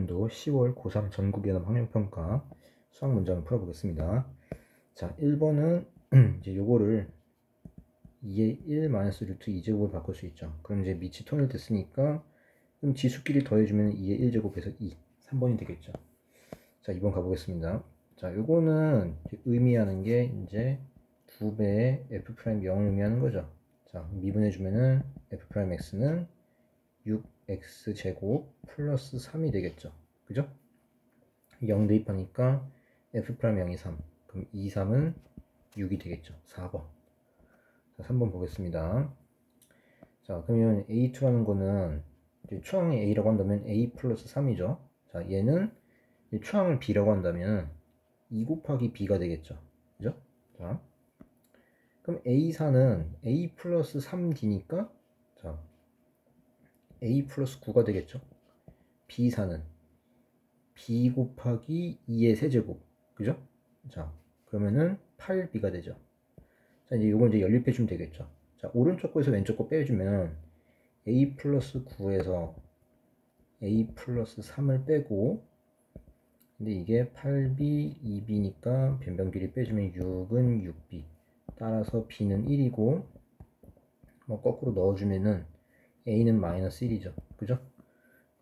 2020년도 10월 고3 전국연합 학력평가 수학 문장을 풀어보겠습니다. 자, 1번은 이제 요거를 2의 1 마이너스 루트 2제곱을 바꿀 수 있죠. 그럼 이제 밑이 통일됐으니까 그럼 지수끼리 더해주면 2의 1제곱에서 2, 3번이 되겠죠. 자, 2번 가보겠습니다. 자, 요거는 의미하는 게 이제 2배의 f'0을 의미하는 거죠. 자, 미분해주면은 f'x는 6x제곱 플러스 3이 되겠죠. 그죠? 0 대입하니까 f'0이 3. 그럼 2, 3은 6이 되겠죠. 4번. 자, 3번 보겠습니다. 자, 그러면 a2라는 거는 초항이 a라고 한다면 a 플러스 3이죠. 자, 얘는 초항을 b라고 한다면 2 곱하기 b가 되겠죠. 그죠? 자, 그럼 a4는 a 플러스 3d니까 자, a 플러스 9가 되겠죠. b4는 b 곱하기 2의 세제곱. 그죠? 자, 그러면은 8b가 되죠. 자, 이제 요걸 이제 연립해 주면 되겠죠. 자, 오른쪽 거에서 왼쪽 거 빼주면 a 플러스 9에서 a 플러스 3을 빼고, 근데 이게 8b, 2b니까 변변끼리 빼주면 6은 6b. 따라서 b는 1이고, 뭐 거꾸로 넣어주면은 a는 마이너스 1이죠. 그죠?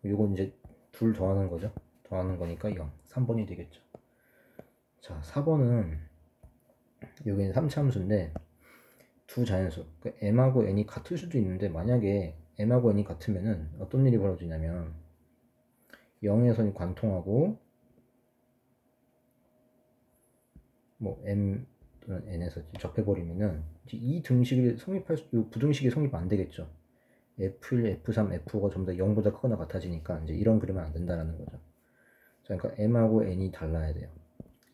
요건 이제 둘 더하는 거죠. 더하는 거니까 0. 3번이 되겠죠. 자, 4번은 여기는 3차 함수인데 두 자연수, 그 m하고 n이 같을 수도 있는데 만약에 m하고 n이 같으면은 어떤 일이 벌어지냐면 0에서 관통하고 뭐 m 또는 n에서 접해버리면은 이 등식을 성립할 수, 이 부등식이 성립 안 되겠죠. F1, F3, F5가 전부 다 0보다 크거나 같아지니까 이제 이런 그림은 안 된다라는 거죠. 자, 그러니까 m하고 n이 달라야 돼요.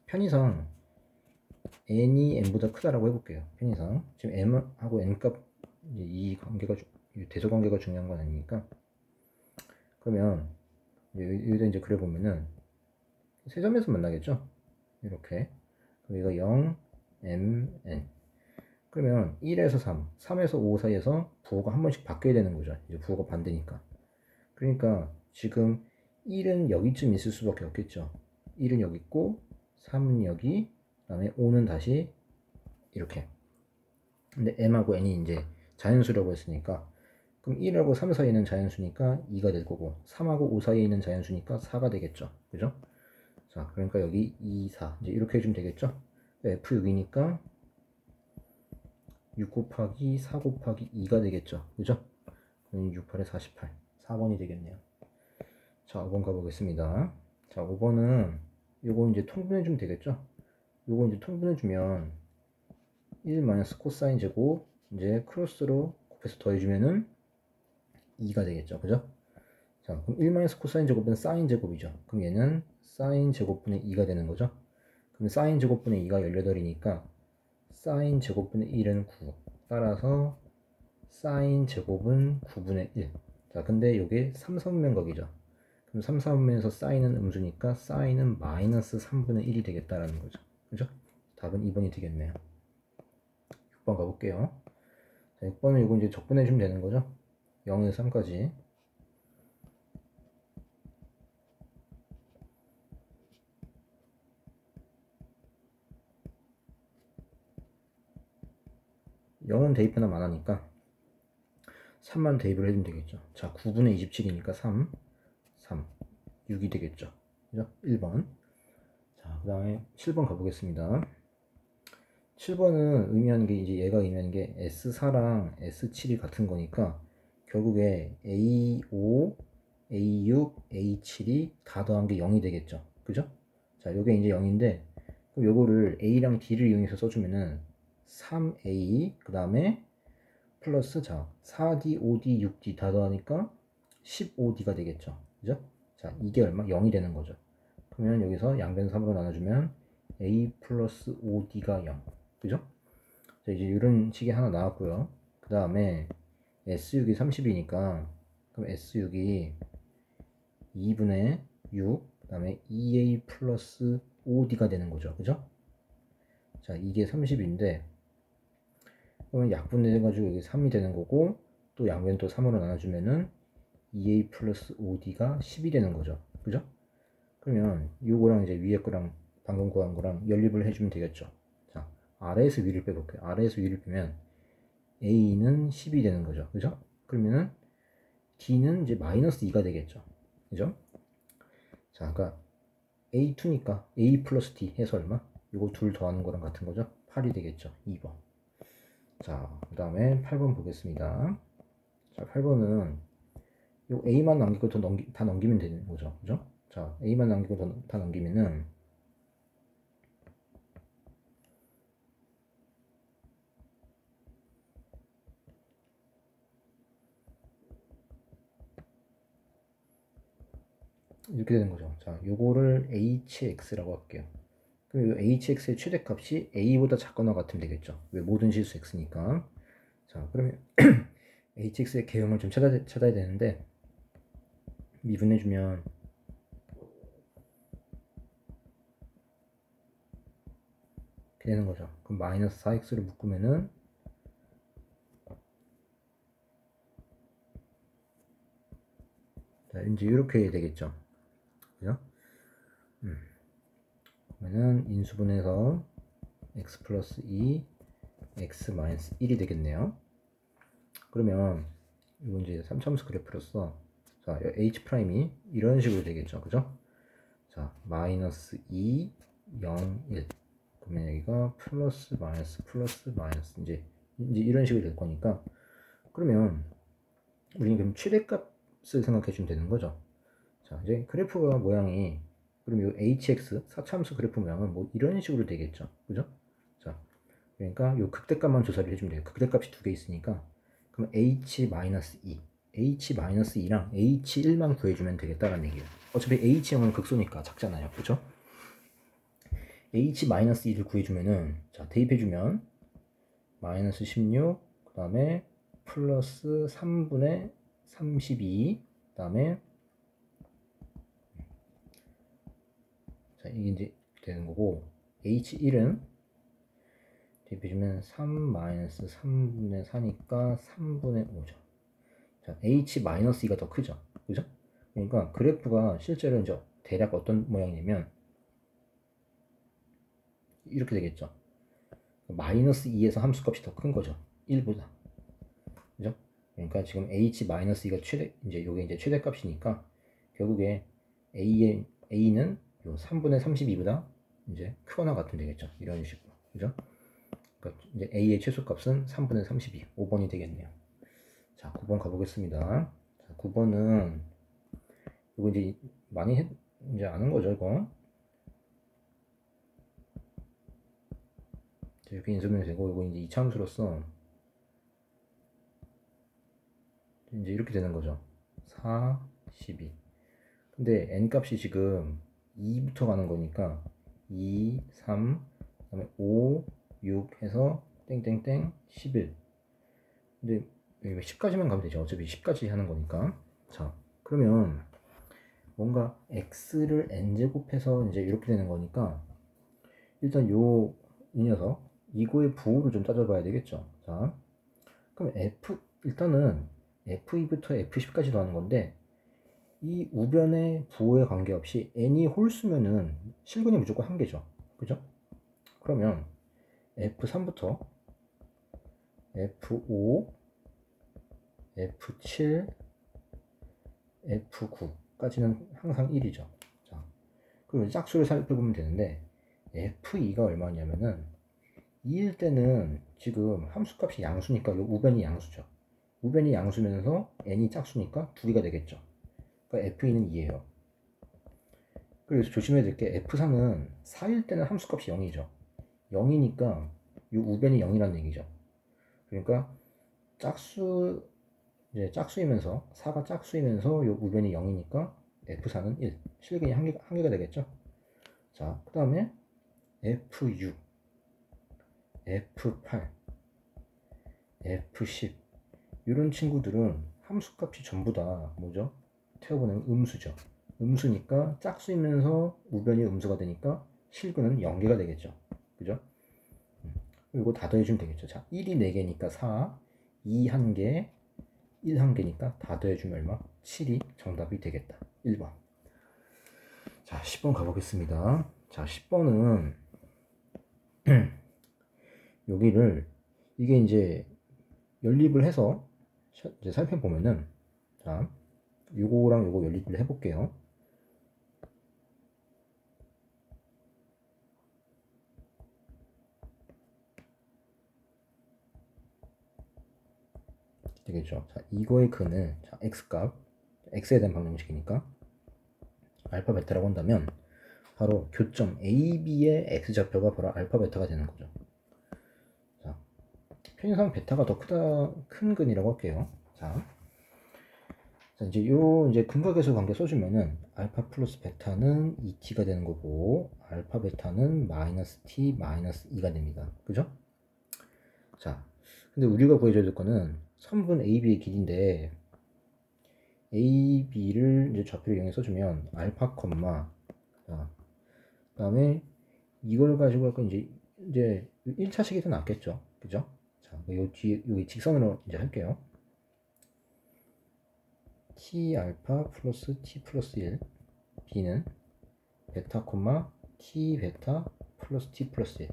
편의상 n이 n보다 크다라고 해볼게요. 편의상 지금 m하고 n값 이 관계가 대소 관계가 중요한 건 아니니까, 그러면 여기다 이제 그려보면은 세 점에서 만나겠죠. 이렇게 여기가 0, m, n. 그러면 1에서 3, 3에서 5 사이에서 부호가 한 번씩 바뀌어야 되는 거죠. 이제 부호가 반대니까. 그러니까 지금 1은 여기쯤 있을 수밖에 없겠죠. 1은 여기 있고 3은 여기, 그 다음에 5는 다시 이렇게. 근데 m하고 n이 이제 자연수라고 했으니까 그럼 1하고 3 사이에는 자연수니까 2가 될 거고 3하고 5 사이에 있는 자연수니까 4가 되겠죠. 그죠? 자, 그러니까 여기 2, 4 이제 이렇게 해주면 되겠죠. F6이니까 6 곱하기 4 곱하기 2가 되겠죠. 그죠? 6, 8에 48. 4번이 되겠네요. 자, 5번 가보겠습니다. 자, 5번은 요거 이제 통분해주면 되겠죠? 요거 이제 통분해주면 1 마이너스 코사인 제곱 이제 크로스로 곱해서 더해주면은 2가 되겠죠. 그죠? 자, 그럼 1 마이너스 코사인 제곱은 사인 제곱이죠. 그럼 얘는 사인 제곱분의 2가 되는 거죠. 그럼 사인 제곱분의 2가 18이니까 사인 제곱분의 1은 9. 따라서 사인 제곱은 9분의 1. 자, 근데 요게 3, 4분면각이죠. 그럼 3, 4분면에서 사인은 음수니까 사인은 마이너스 3분의 1이 되겠다라는 거죠. 그죠? 답은 2번이 되겠네요. 6번 가볼게요. 자, 6번은 요거 이제 적분해주면 되는 거죠. 0에서 3까지. 영은 대입하나 만하니까 3만 대입을 해주면 되겠죠. 자, 9분의 27이니까 3, 6이 되겠죠. 그죠? 1번. 자, 그 다음에 7번 가보겠습니다. 7번은 의미하는 게 이제 얘가 의미하는 게 S4랑 S7이 같은 거니까 결국에 A5, A6, A7이 다 더한 게 0이 되겠죠. 그죠? 자, 요게 이제 0인데 그럼 요거를 A랑 D를 이용해서 써주면은 3A 그 다음에 플러스 자 4D, 5D, 6D 다 더하니까 15D가 되겠죠. 그죠? 자, 이게 얼마? 0이 되는 거죠. 그러면 여기서 양변 3으로 나눠주면 A 플러스 5D가 0. 그죠? 자, 이제 이런 식이 하나 나왔고요. 그 다음에 S6이 30이니까 그럼 S6이 2분의 6, 그 다음에 2A 플러스 5D가 되는 거죠. 그죠? 자, 이게 30인데 그러면 약분해가지고 여기 3이 되는 거고 또 양변 또 3으로 나눠주면은 2A 플러스 5D가 10이 되는 거죠. 그죠? 그러면 요거랑 이제 위에 거랑 방금 구한 거랑 연립을 해주면 되겠죠. 자, 아래에서 위를 빼볼게요. 아래에서 위를 빼면 A는 10이 되는 거죠. 그죠? 그러면은 D는 이제 마이너스 2가 되겠죠. 그죠? 자, 그러니까 A2니까 A 플러스 D 해서 얼마? 요거 둘 더하는 거랑 같은 거죠. 8이 되겠죠. 2번. 자, 그 다음에 8번 보겠습니다. 자, 8번은 요 A만 남기고 다 넘기면 되는 거죠. 그죠? 자, A만 남기고 다 넘기면은 이렇게 되는 거죠. 자, 요거를 hx라고 할게요. 그럼 요 hx의 최대값이 a보다 작거나 같으면 되겠죠. 왜 모든 실수 x니까. 자, 그러면 hx의 개형을 좀 찾아야 되는데 미분해주면 이렇게 되는 거죠. 그럼 마이너스 4x를 묶으면은 자, 이제 이렇게 되겠죠. 그죠? 그러면은 인수분해서 x 플러스 2 x 마이너스 1이 되겠네요. 그러면 이거 이제 3차함수 그래프로서 자, h 프라임이 이런 식으로 되겠죠. 그죠? 자, 마이너스 2 0 1 그러면 여기가 플러스 마이너스 이제 이런 식으로 될 거니까 그러면 우리는 그럼 최대값을 생각해 주면 되는 거죠. 자, 이제 그래프가 모양이 그럼 이 hx 4차함수 그래프 모양은 뭐 이런 식으로 되겠죠. 그죠? 자, 그러니까 요 극대값만 조사를 해주면 돼요. 극대값이 두 개 있으니까 그럼 h-2 h-2랑 h1만 구해주면 되겠다는 얘기예요. 어차피 h0은 극소니까 작잖아요. 그죠? h-2를 구해주면은 자 대입해주면 마이너스 16 그 다음에 플러스 3분의 32 그 다음에 자 이게 이제 되는 거고 h1은 대입해주면 3 마이너스 3분의 4니까 3분의 5죠. 자 h-2가 더 크죠. 그죠? 그러니까 그래프가 실제로 이제 대략 어떤 모양이냐면 이렇게 되겠죠. 마이너스 2에서 함수값이 더 큰 거죠. 1보다. 그죠? 그러니까 지금 h-2가 이제 요게 이제 최대값이니까 결국에 a는 요 3분의 32보다 이제 크거나 같으면 되겠죠. 이런 식으로. 그죠? 그러니까 이제 a의 최소값은 3분의 32, 5번이 되겠네요. 자, 9번 가보겠습니다. 자, 9번은 이거 이제 많이 이제 아는 거죠, 이거. 이렇게 인수분해 되고 이거 이제 이차함수로서 이제 이렇게 되는 거죠. 4, 12. 근데 n 값이 지금 2부터 가는 거니까 2, 3, 그다음에 5, 6 해서 땡땡땡 11. 근데 10까지만 가면 되죠. 어차피 10까지 하는 거니까. 자, 그러면 뭔가 x를 n제곱해서 이제 이렇게 되는 거니까 일단 이 녀석 이거의 부호를 좀 따져봐야 되겠죠. 자, 그럼 일단은 f2부터 f10까지 더하는 건데 이 우변의 부호에 관계없이 n이 홀수면은 실근이 무조건 한 개죠. 그죠? 그러면 f3부터 f5, f7, f9까지는 항상 1이죠. 자, 그럼 짝수를 살펴보면 되는데 f2가 얼마냐면은 2일 때는 지금 함수값이 양수니까 이 우변이 양수죠. 우변이 양수면서 n이 짝수니까 2개가 되겠죠. 그러니까 f2는 2예요. 그래서 조심해야 될 게 f3은 4일 때는 함수값이 0이죠. 0이니까 이 우변이 0이라는 얘기죠. 그러니까 이제 짝수이면서 4가 짝수이면서 이 우변이 0이니까 f4는 1. 실근이 한 개가 되겠죠. 자, 그 다음에 f6, f8, f10 이런 친구들은 함수값이 전부 다 뭐죠? 태워보는 음수죠. 음수니까 짝수이면서 우변이 음수가 되니까 실근은 0개가 되겠죠. 그죠? 이거 다 더해주면 되겠죠. 자, 1이 4개니까 4, 2 1개, 1 1개니까 다 더해주면 얼마? 7이 정답이 되겠다. 1번. 자, 10번 가보겠습니다. 자, 10번은 여기를 이게 이제 연립을 해서 이제 살펴보면은, 자, 요거랑 요거 연립을 해볼게요. 되겠죠. 자, 이거의 근을, 자, x값, x에 대한 방정식이니까 알파 베타라고 한다면 바로 교점 AB의 x좌표가 바로 알파 베타가 되는 거죠. 자, 편의상 베타가 더 큰 근이라고 할게요. 자, 이제 이제 근각계수 관계 써주면은 알파 플러스 베타는 2t가 되는 거고 알파 베타는 마이너스 t 마이너스 2가 됩니다. 그죠? 자, 근데 우리가 구해줘야 될 거는 선분 AB의 길이인데 AB를 이제 좌표를 이용해 써주면 알파 콤마, 자, 그다음에 이걸 가지고 할거 이제 1차식이 더 낫겠죠. 그죠? 자, 요 뒤에 여기 직선으로 이제 할게요. t 알파 플러스 t 플러스 1 b는 베타 콤마 t 베타 플러스 t 플러스 1.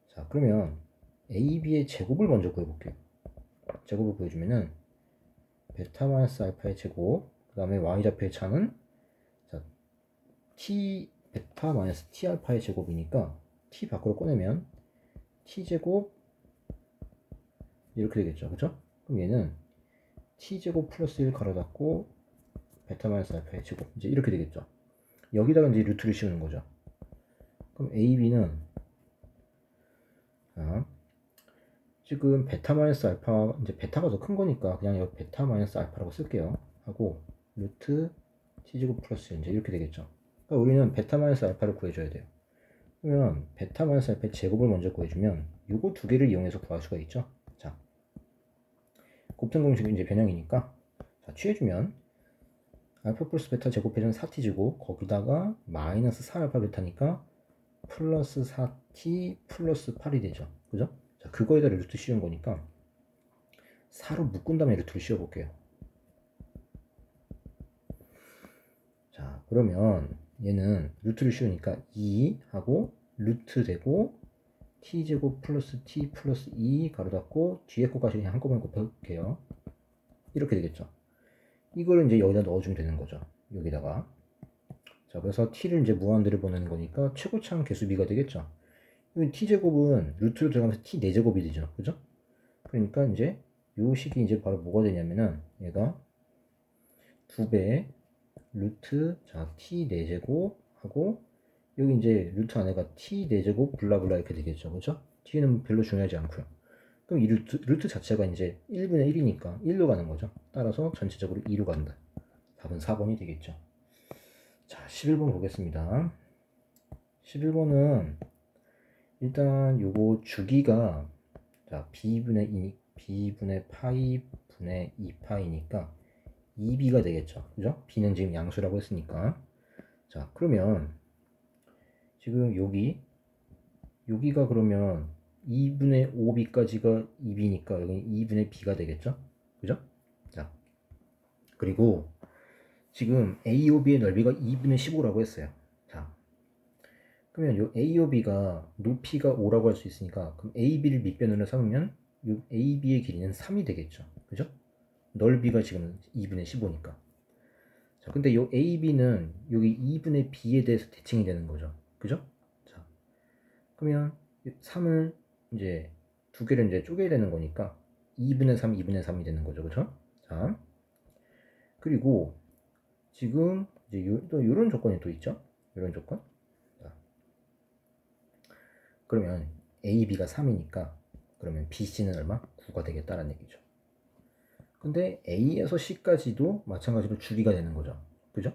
자, 그러면 AB의 제곱을 먼저 구해볼게요. 제곱을 구해주면은 베타 마이너스 알파의 제곱, 그 다음에 y좌표의 차는, 자, t 베타 마이너스 t 알파의 제곱이니까 t 밖으로 꺼내면 t 제곱 이렇게 되겠죠. 그죠? 그럼 얘는 t 제곱 플러스 1 가로 닫고 베타 마이너스 알파의 제곱, 이제 이렇게 되겠죠. 여기다가 이제 루트를 씌우는 거죠. 그럼 AB는, 자, 지금 베타 마이너스 알파, 이제 베타가 더 큰 거니까 그냥 여기 베타 마이너스 알파라고 쓸게요. 하고 루트 t제곱 플러스 1, 이제 이렇게 되겠죠. 그러니까 우리는 베타 마이너스 알파를 구해줘야 돼요. 그러면 베타 마이너스 알파의 제곱을 먼저 구해주면 요거 두 개를 이용해서 구할 수가 있죠. 자, 곱셈 공식은 이제 변형이니까, 자, 취해주면 알파 플러스 베타 제곱해주면 4t제곱, 거기다가 마이너스 4알파 베타니까 플러스 4t 플러스 8이 되죠. 그죠? 자, 그거에다 루트 씌운 거니까 4로 묶은 다음에 루트를 씌워볼게요. 자, 그러면 얘는 루트를 씌우니까 2 하고 루트 되고 t제곱 플러스 t 플러스 2 가로 닫고 뒤에 거까지 그냥 한꺼번에 곱해볼게요. 이렇게 되겠죠. 이걸 이제 여기다 넣어주면 되는 거죠. 여기다가. 자, 그래서 t를 이제 무한대로 보내는 거니까 최고차항 개수비가 되겠죠. t제곱은 루트로 들어가면서 t 4제곱이 되죠. 그죠? 그러니까 이제 요 식이 이제 바로 뭐가 되냐면은 얘가 2배 루트, 자, t 4제곱 하고 여기 이제 루트 안에가 t 4제곱 블라블라 이렇게 되겠죠. 그죠? t는 별로 중요하지 않고요. 그럼 이 루트 자체가 이제 1분의 1이니까 1로 가는 거죠. 따라서 전체적으로 2로 간다. 답은 4번이 되겠죠. 자, 11번 보겠습니다. 11번은 일단 요거 주기가, 자, b분의 파이 분의 2파이니까 2b가 되겠죠. 그죠? b는 지금 양수라고 했으니까. 자, 그러면 지금 여기가 그러면 2분의 5b까지가 2b니까 여기 2분의 b가 되겠죠. 그죠? 자, 그리고 지금 AOB의 넓이가 2분의 15라고 했어요. 자, 그러면 요 AOB가 높이가 5라고 할 수 있으니까 그럼 AB를 밑변으로 삼으면 요 AB의 길이는 3이 되겠죠. 그죠? 넓이가 지금 2분의 15니까. 자, 근데 요 AB는 여기 2분의 B에 대해서 대칭이 되는 거죠. 그죠? 자, 그러면 3을 이제 두 개를 이제 쪼개야 되는 거니까 2분의 3, 2분의 3이 되는 거죠. 그죠? 자, 그리고 지금 이제 또 요런 조건이 또 있죠. 요런 조건. 자, 그러면 AB가 3이니까 그러면 BC는 얼마? 9가 되겠다라는 얘기죠. 근데 A에서 C까지도 마찬가지로 주기가 되는 거죠. 그죠?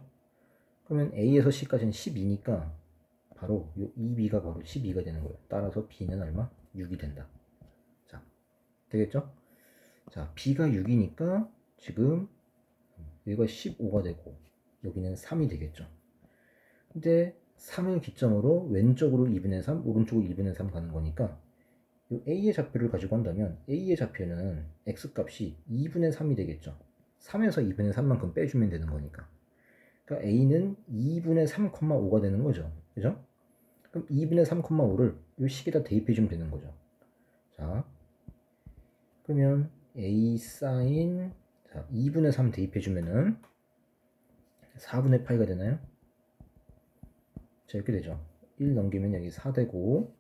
그러면 A에서 C까지는 12니까 바로 요 2B가 바로 12가 되는 거예요. 따라서 B는 얼마? 6이 된다. 자, 되겠죠? 자, B가 6이니까 지금 여기가 15가 되고 여기는 3이 되겠죠. 근데 3을 기점으로 왼쪽으로 2분의 3, 오른쪽으로 2분의 3 가는 거니까 이 A의 좌표를 가지고 한다면 A의 좌표는 X값이 2분의 3이 되겠죠. 3에서 2분의 3만큼 빼주면 되는 거니까. 그러니까 a는 2분의 3,5가 되는 거죠. 그죠? 그럼 2분의 3,5를 이 식에다 대입해주면 되는 거죠. 자, 그러면 a 사인 2분의 3 대입해주면은 4분의 파이가 되나요? 자, 이렇게 되죠. 1 넘기면 여기 4 되고,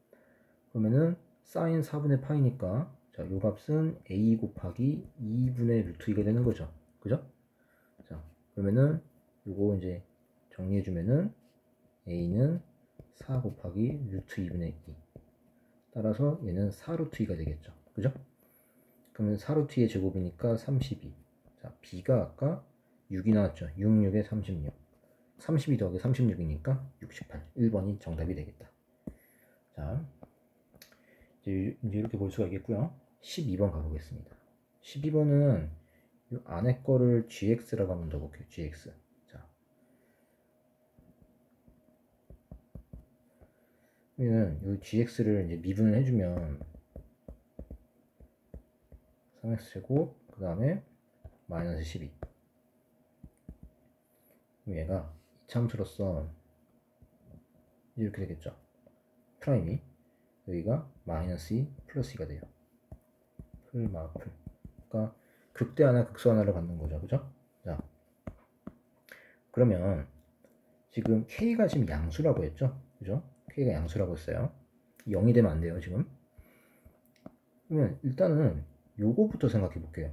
그러면은 사인 4분의 파이니까 자, 요 값은 a 곱하기 2분의 루트 2가 되는 거죠. 그죠? 자, 그러면은 요거 이제 정리해주면은 a는 4 곱하기 루트 2분의 2. 따라서 얘는 4 루트 2가 되겠죠. 그죠? 그러면 4 루트 2의 제곱이니까 32. 자, b가 아까 6이 나왔죠. 6, 6에 36. 32 더하기 36이니까 68. 1번이 정답이 되겠다. 자, 이제 이렇게 볼 수가 있겠고요. 12번 가보겠습니다. 12번은 이 안에 거를 gx라고 한번 더 볼게요. gx. 자, 그러면 이 gx를 이제 미분을 해주면 3x제곱 그 다음에 마이너스 12. 그럼 얘가 이차함수로서 이렇게 되겠죠. 프라임이 여기가 마이너스 2 플러스 2가 돼요. 풀 마풀. 그러니까 극대 하나 극소 하나를 갖는 거죠. 그죠? 자, 그러면 지금 k가 지금 양수라고 했죠. 그죠? k가 양수라고 했어요. 0이 되면 안 돼요, 지금. 그러면 일단은 요거부터 생각해 볼게요.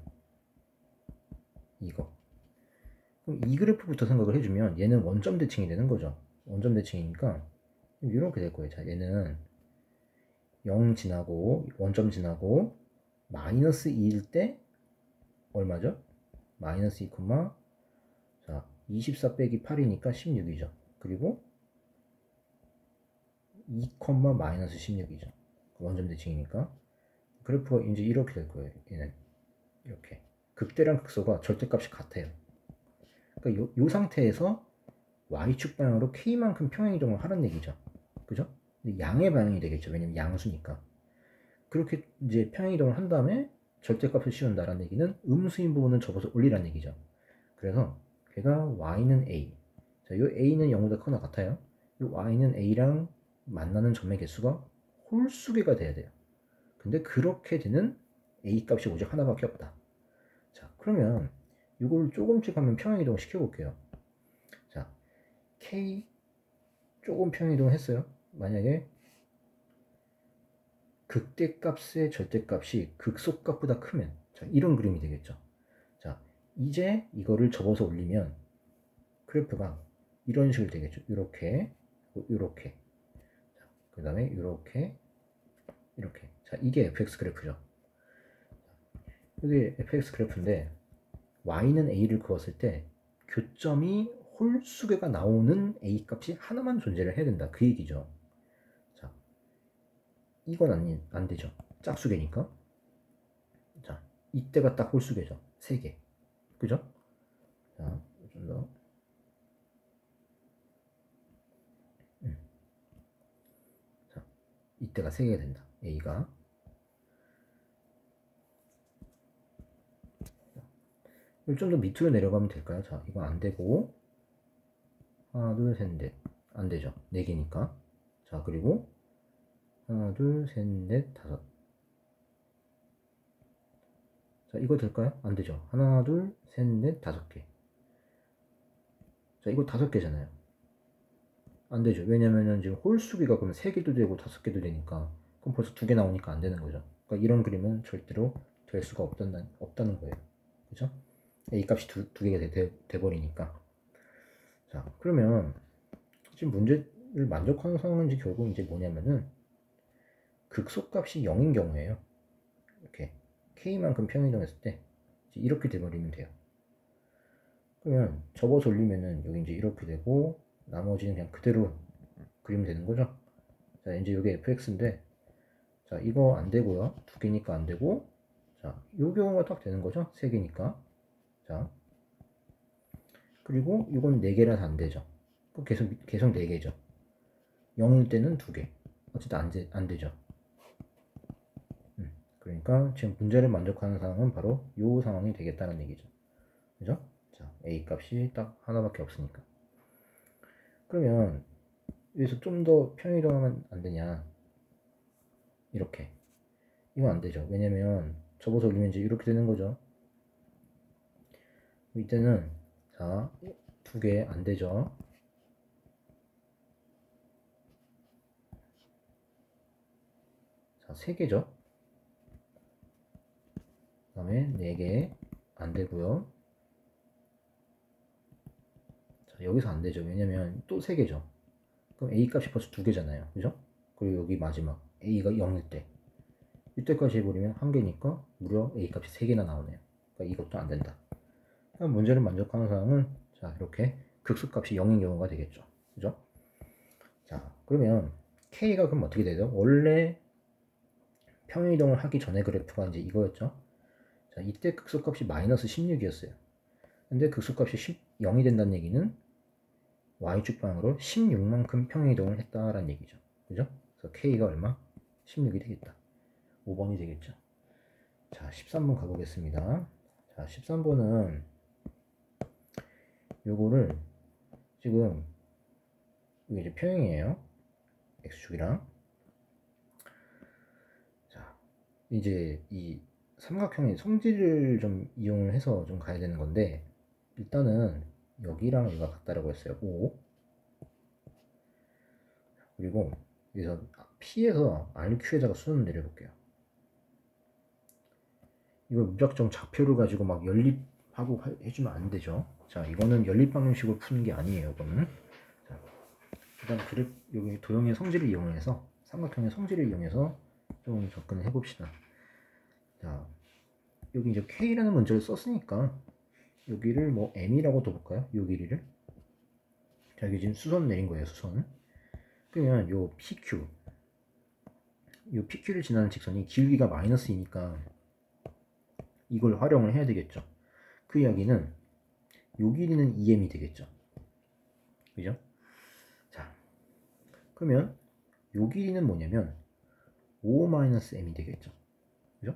이거. 그럼 이 그래프부터 생각을 해주면 얘는 원점 대칭이 되는 거죠. 원점 대칭이니까 이렇게 될 거예요. 자, 얘는 0 지나고 원점 지나고 마이너스 2일 때 얼마죠? 마이너스 2, 자, 24 빼기 8이니까 16이죠. 그리고 2, 마이너스 16이죠. 원점 대칭이니까. 그래프가 이제 이렇게 될 거예요. 얘는 이렇게. 극대랑 극소가 절대값이 같아요. 그러니까 요 상태에서 y축 방향으로 k만큼 평행이동을 하라는 얘기죠. 그죠? 양의 방향이 되겠죠. 왜냐면 양수니까. 그렇게 이제 평행이동을 한 다음에 절대값을 씌운다라는 얘기는 음수인 부분은 접어서 올리라는 얘기죠. 그래서 걔가 y는 a. 자, 요 a는 0보다 크거나 같아요. 요 y는 a랑 만나는 점의 개수가 홀수개가 돼야 돼요. 근데 그렇게 되는 a 값이 오직 하나밖에 없다. 자, 그러면 이걸 조금씩 하면 평행이동을 시켜볼게요. 자, k 조금 평행이동을 했어요. 만약에 극대값의 절대값이 극소값보다 크면, 자, 이런 그림이 되겠죠. 자, 이제 이거를 접어서 올리면 그래프가 이런 식으로 되겠죠. 이렇게, 이렇게, 그 다음에 이렇게, 이렇게. 자, 이게 fx 그래프죠. 이게 fx 그래프인데 y는 a를 그었을 때 교점이 홀수개가 나오는 a 값이 하나만 존재를 해야 된다. 그 얘기죠. 자, 이건 안 되죠. 짝수개니까. 자, 이때가 딱 홀수개죠. 3개. 그죠? 자, 좀 더. 자, 이때가 3개가 된다. a가. 좀 더 밑으로 내려가면 될까요? 자, 이거 안 되고. 하나, 둘, 셋, 넷. 안 되죠. 4개니까. 자, 그리고 하나, 둘, 셋, 넷, 다섯. 자, 이거 될까요? 안 되죠. 하나, 둘, 셋, 넷, 5개. 자, 이거 5개잖아요. 안 되죠. 왜냐면은 지금 홀수비가 그러면 3개도 되고 5개도 되니까. 그럼 벌써 2개 나오니까 안 되는 거죠. 그러니까 이런 그림은 절대로 될 수가 없다는 거예요. 그죠? 이 값이 두 개가 돼버리니까. 자, 그러면 지금 문제를 만족하는 상황은 이제 결국 이제 뭐냐면은 극소값이 0인 경우에요. 이렇게 k만큼 평행이동했을 때 이렇게 돼버리면 돼요. 그러면 접어서 올리면은 여기 이제 이렇게 되고 나머지는 그냥 그대로 그리면 되는 거죠. 자, 이제 이게 fx인데 자, 이거 안 되고요. 2개니까 안 되고 자, 요 경우가 딱 되는 거죠. 3개니까. 자, 그리고 이건 4개라서 안 되죠. 계속 4개죠. 0일 때는 2개. 어쨌든 안 되죠. 그러니까 지금 문제를 만족하는 상황은 바로 이 상황이 되겠다는 얘기죠. 그죠? 자, A 값이 딱 하나밖에 없으니까. 그러면 여기서 좀 더 평행이동하면 안 되냐? 이렇게. 이건 안 되죠. 왜냐면 접어서 올리면 이제 이렇게 되는 거죠. 이때는 자, 두 개 안 되죠. 자, 세 개죠. 그 다음에 네 개 안 되고요. 자, 여기서 안 되죠. 왜냐면 또 세 개죠. 그럼 A 값이 벌써 두 개잖아요. 그죠? 그리고 여기 마지막 A가 0일 때 이때까지 해버리면 한 개니까 무려 A 값이 세 개나 나오네요. 그러니까 이것도 안 된다. 문제를 만족하는 사항은 자, 이렇게 극수값이 0인 경우가 되겠죠. 그죠? 자, 그러면 K가 그럼 어떻게 되죠? 원래 평행이동을 하기 전에 그래프가 이제 이거였죠. 자, 이때 극소값이 마이너스 16이었어요. 근데 극소값이 0이 된다는 얘기는 y축 방향으로 16만큼 평행이동을 했다라는 얘기죠. 그죠? 그래서 K가 얼마? 16이 되겠다. 5번이 되겠죠. 자, 13번 가보겠습니다. 자, 13번은 요거를 지금 이게 이제 평행이에요. x축이랑. 자, 이제 이 삼각형의 성질을 좀 이용을 해서 좀 가야 되는 건데, 일단은 여기랑 여기가 같다라고 했어요. 5. 그리고 여기서 P에서 RQ에다가 수능을 내려볼게요. 이걸 무작정 좌표를 가지고 막 연립하고 해주면 안 되죠. 자, 이거는 연립 방정식으로 푸는 게 아니에요. 이거는. 자, 일단 여기 도형의 성질을 이용해서 삼각형의 성질을 이용해서 좀 접근을 해봅시다. 자, 여기 이제 K라는 문제를 썼으니까 여기를 뭐 M이라고 둬볼까요? 요 길이를. 자, 여기 지금 수선 내린 거예요. 수선. 그러면 요 PQ를 지나는 직선이 기울기가 마이너스이니까 이걸 활용을 해야 되겠죠. 그 이야기는 요 길이는 2m이 되겠죠. 그죠? 자, 그러면 요 길이는 뭐냐면 5-m이 되겠죠. 그죠?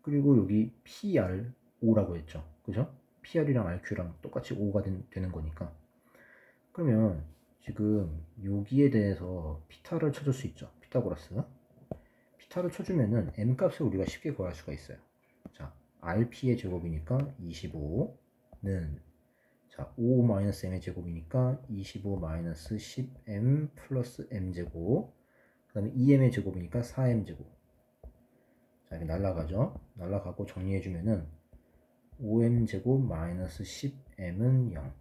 그리고 여기 PR5라고 했죠. 그죠? PR이랑 RQ랑 똑같이 5가 되는 거니까. 그러면 지금 여기에 대해서 피타를 쳐줄 수 있죠. 피타고라스. 피타를 쳐주면은 m 값을 우리가 쉽게 구할 수가 있어요. 자, RP의 제곱이니까 25는 자, 5-m의 제곱이니까 25-10m 플러스 m제곱. 그 다음에 2m의 제곱이니까 4m제곱. 자, 이렇게 날라가죠. 날라가고 정리해주면은 5m제곱 마이너스 10m은 0.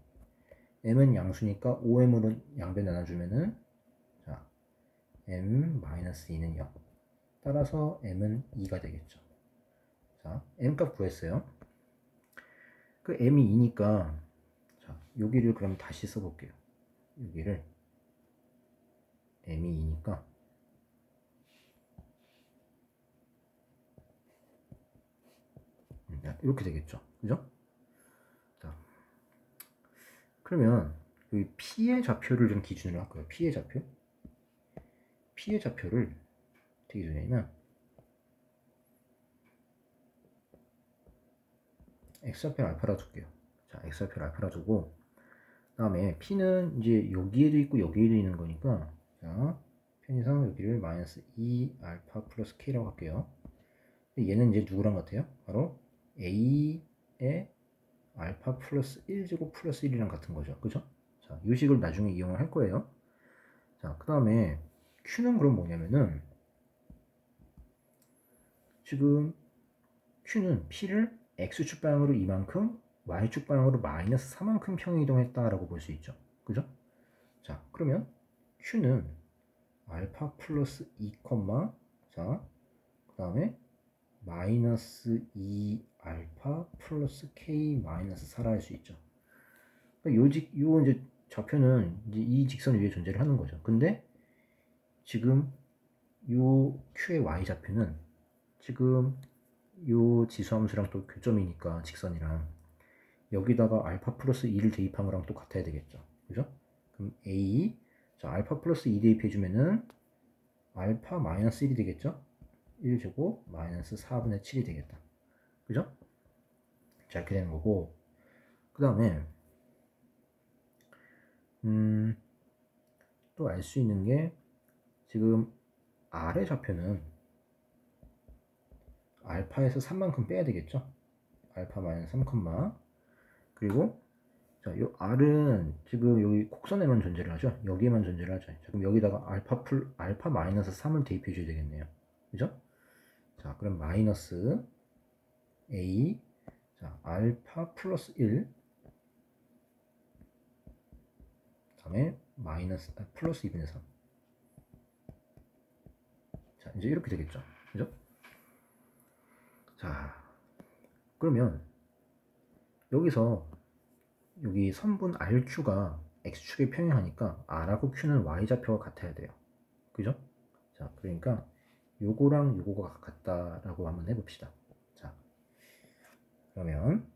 m은 양수니까 5m으로 양변 나눠주면은 자, m-2는 0. 따라서 m은 2가 되겠죠. 자, m값 구했어요. 그 m이 2니까 자, 여기를 그럼 다시 써볼게요. 여기를 m이 2니까 이렇게 되겠죠. 그죠? 자, 그러면 여기 P의 좌표를 좀 기준으로 할까요? P의 좌표? P의 좌표를 어떻게 주냐면 x좌표를 알파라 둘게요. 자, x좌표를 알파라 두고 그 다음에 P는 이제 여기에도 있고 여기에도 있는 거니까 자, 편의상 여기를 마이너스 2 알파 플러스 k라고 할게요. 얘는 이제 누구랑 같아요? 바로 a의 알파 플러스 1제곱 플러스 1이랑 같은 거죠. 그죠? 자, 이 식을 나중에 이용을 할 거예요. 자, 그 다음에 q는 그럼 뭐냐면은 지금 q는 p를 x축 방향으로 이만큼 y축 방향으로 마이너스 4만큼 평행이동했다라고 볼 수 있죠. 그죠? 자, 그러면 q는 알파 플러스 2, 자, 그 다음에 마이너스 2 알파 플러스 k 마이너스 4라 할 수 있죠. 그러니까 요 이제 좌표는 이제 이 직선 위에 존재를 하는 거죠. 근데 지금 요 q의 y 좌표는 지금 요 지수함수랑 또 교점이니까 직선이랑 여기다가 알파 플러스 2를 대입한 거랑 또 같아야 되겠죠. 그죠? 그럼 a 자, 알파 플러스 2 대입해주면은 알파 마이너스 1이 되겠죠? 1제곱 마이너스 4분의 7이 되겠다. 그죠? 자, 이렇게 되는 거고 그 다음에 또 알 수 있는 게 지금 R의 좌표는 알파에서 3만큼 빼야 되겠죠. 알파 마이너스 3, 그리고 자, 요 R은 지금 여기 곡선에만 존재를 하죠. 여기에만 존재를 하죠. 자, 그럼 여기다가 알파 마이너스 3을 대입해 줘야 되겠네요. 그죠? 자, 그럼 마이너스 A, 자, 알파 플러스 1, 다음에 플러스 2분의 3. 자, 이제 이렇게 되겠죠. 그죠? 자, 그러면 여기서 여기 선분 RQ가 X축에 평행하니까 R하고 Q는 Y좌표가 같아야 돼요. 그죠? 자, 그러니까 요거랑 요거가 같다라고 한번 해봅시다. 자, 그러면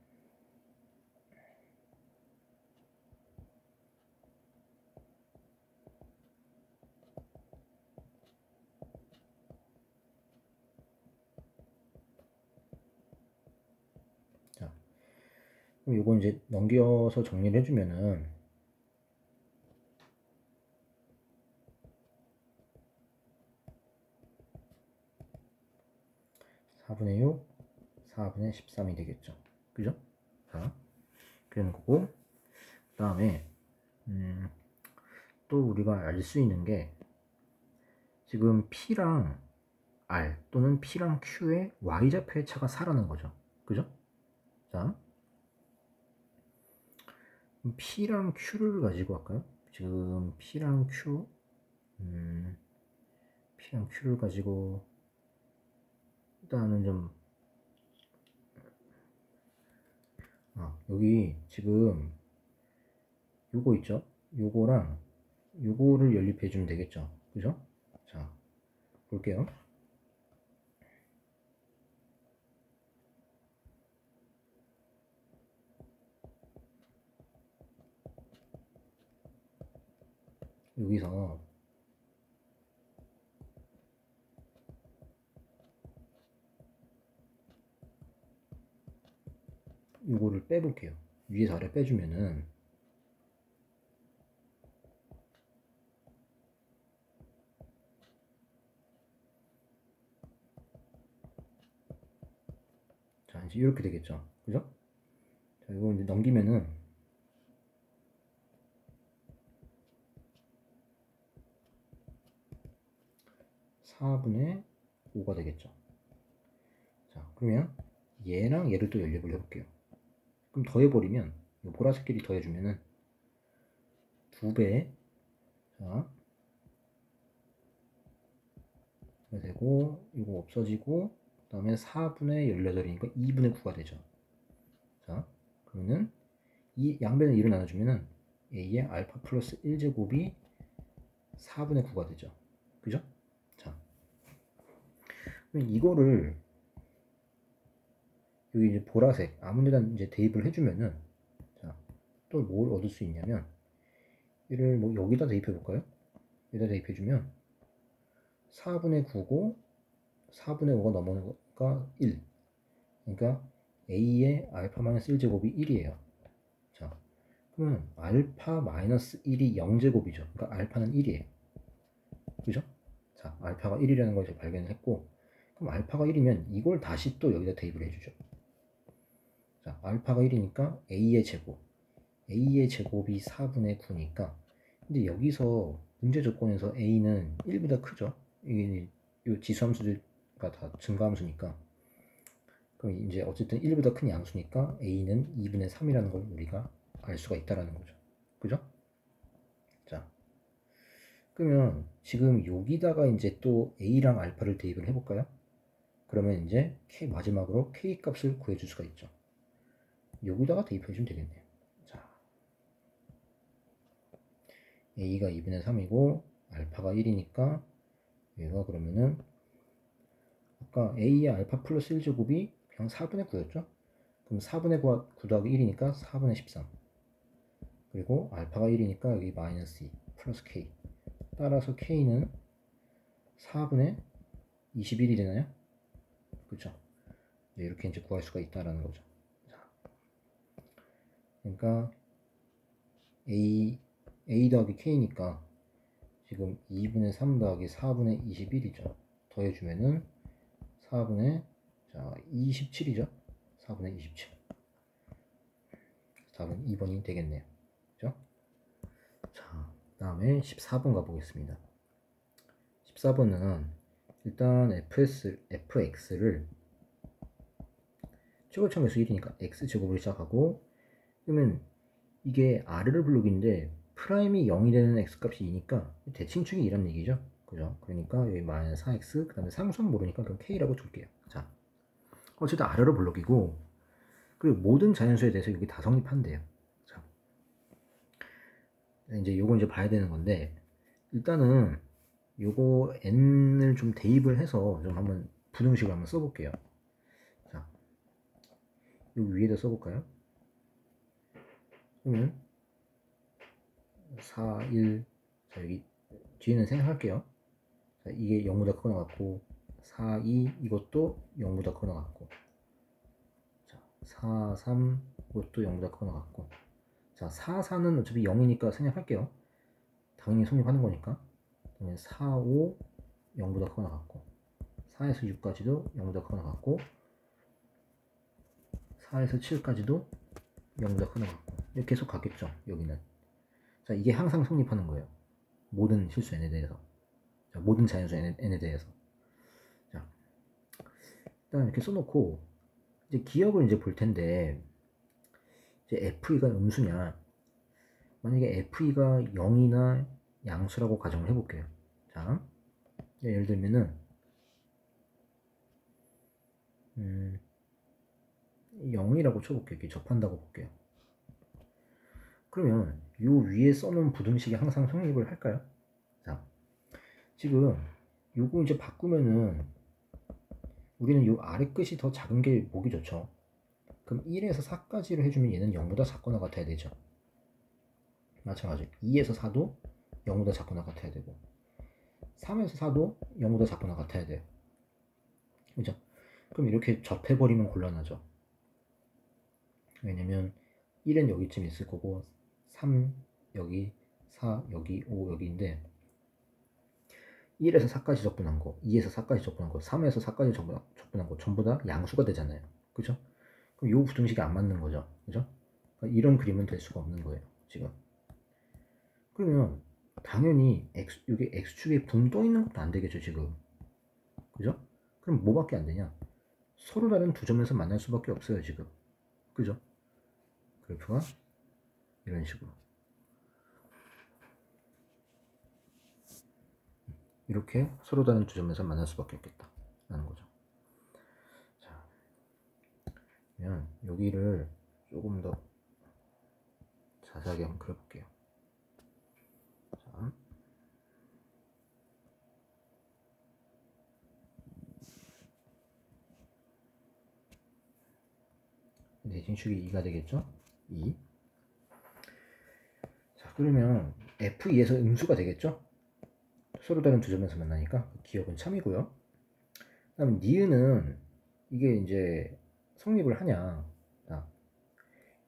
자, 그럼 요거 이제 넘겨서 정리를 해주면은 4분의 6, 4분의 13이 되겠죠. 그죠? 자, 그런 거고, 그 다음에 또 우리가 알 수 있는 게 지금 P랑 R 또는 P랑 Q의 Y좌표의 차가 4라는 거죠. 그죠? 자, P랑 Q를 가지고 할까요? 지금 P랑 Q를 가지고 일단은 좀 여기 지금 요거 있죠? 요거랑 요거를 연립해 주면 되겠죠? 그죠? 자, 볼게요. 여기서 요거를 빼볼게요. 위에서 아래 빼주면은 자, 이제 이렇게 되겠죠. 그죠? 자, 이거 이제 넘기면은 4분의 5가 되겠죠. 자, 그러면 얘랑 얘를 또 연립을 해볼게요. 그럼 더해버리면 이 보라색끼리 더해주면은 2배, 자, 되고 이거 없어지고 그 다음에 4분의 18이니까 2분의 9가 되죠. 자, 그러면은 이 양변을 2로 나눠주면은 A의 알파 플러스 1제곱이 4분의 9가 되죠. 그죠? 자, 그럼 이거를 여기 이제 보라색 아무데나 이제 대입을 해주면은 자, 또 뭘 얻을 수 있냐면 얘를 뭐 여기다 대입해 볼까요? 여기다 대입해주면 4분의 9고 4분의 5가 넘어가니까 1. 그러니까 A의 알파 마이너스 1제곱이 1이에요. 자, 그러면 알파 마이너스 1이 0제곱이죠. 그러니까 알파는 1이에요. 그죠? 자, 알파가 1이라는 걸 제가 발견을 했고, 그럼 알파가 1이면 이걸 다시 또 여기다 대입을 해주죠. 자, 알파가 1이니까 A의 제곱이 4분의 9니까, 근데 여기서 문제 조건에서 A는 1보다 크죠? 이게 이 지수함수가 다 증가함수니까. 그럼 이제 어쨌든 1보다 큰 양수니까 A는 2분의 3이라는 걸 우리가 알 수가 있다라는 거죠. 그죠? 자, 그러면 지금 여기다가 이제 또 A랑 알파를 대입을 해볼까요? 그러면 이제 마지막으로 K 값을 구해줄 수가 있죠. 여기다가 대입해주면 되겠네요. 자, A가 2분의 3이고 알파가 1이니까 얘가 그러면은 아까 A의 알파 플러스 1제곱이 그냥 4분의 9였죠? 그럼 4분의 9 더하기 1이니까 4분의 13. 그리고 알파가 1이니까 여기 마이너스 2 플러스 K. 따라서 K는 4분의 21이 되나요? 그렇죠? 이렇게 이제 구할 수가 있다라는 거죠. 자, 그러니까 A 더하기 K니까 지금 2분의 3 더하기 4분의 21이죠. 더해주면은 4분의 27이죠. 4분의 27. 답은 2번이 되겠네요. 그죠? 자, 다음에 14번 가보겠습니다. 14번은 일단 fx를 최고참에서 1이니까 x제곱으로 시작하고, 그러면 이게 아르르 블록인데 프라임이 0이 되는 x값이 2니까 대칭축이 2란 얘기죠. 그죠? 그러니까 여기 마이너스 4x, 그 다음에 상수는 모르니까 그럼 k라고 둘게요. 자, 어쨌든 아르르 블록이고, 그리고 모든 자연수에 대해서 여기 다 성립한대요. 자, 이제 요거 이제 봐야 되는 건데, 일단은 요거 n을 좀 대입을 해서 좀 한번 부등식을 한번 써볼게요. 자, 여기 위에다 써볼까요? 그러면 4, 1, 자, 여기 뒤에는 생각할게요. 자, 이게 0보다 크거나 같고, 4, 2 이것도 0보다 크거나 같고, 자, 4, 3 이것도 0보다 크거나 같고, 자, 4, 4는 어차피 0이니까 생략할게요. 당연히 성립하는 거니까. 그러면 4, 5 0보다 크거나 같고, 4에서 6까지도 0보다 크거나 같고, 4에서 7까지도 0보다 크거나 같고, 이렇게 계속 가겠죠. 여기는. 자, 이게 항상 성립하는 거예요. 모든 실수 n에 대해서. 자, 모든 자연수 n에 대해서. 자, 일단 이렇게 써놓고 이제 기억을 이제 볼 텐데, 이제 FE가 음수냐, 만약에 FE가 0이나 양수라고 가정을 해볼게요. 자, 예를 들면은 0이라고 쳐볼게요. 이렇게 접한다고 볼게요. 그러면 요 위에 써놓은 부등식이 항상 성립을 할까요? 자, 지금 요거 이제 바꾸면은 우리는 요 아래 끝이 더 작은 게 보기 좋죠. 그럼 1에서 4까지로 해주면 얘는 0보다 작거나 같아야 되죠. 마찬가지로 2에서 4도 0보다 작거나 같아야 되고, 3에서 4도 0보다 작거나 같아야 돼요. 그죠? 그럼 이렇게 접해버리면 곤란하죠. 왜냐면 1은 여기쯤 있을 거고, 3 여기, 4 여기, 5 여기인데, 1에서 4까지 접근한 거, 2에서 4까지 접근한 거, 3에서 4까지 접근한 거 전부 다 양수가 되잖아요. 그죠? 그럼 요 부등식이 안 맞는 거죠. 그죠? 그러니까 이런 그림은 될 수가 없는 거예요. 지금. 그러면 당연히 여기 x축에 붕 떠 있는 것도 안 되겠죠, 지금. 그죠? 그럼 뭐밖에 안 되냐? 서로 다른 두 점에서 만날 수밖에 없어요, 지금. 그죠? 그래프가 이런 식으로. 이렇게 서로 다른 두 점에서 만날 수밖에 없겠다 라는 거죠. 자, 그러면 여기를 조금 더 자세하게 한번 그려볼게요. 자, 대칭축이 2가 되겠죠? 2. 자, 그러면 F2에서 음수가 되겠죠? 서로 다른 두 점에서 만나니까 기억은 참이고요. 그 다음에 니은은 이게 이제 성립을 하냐. 자,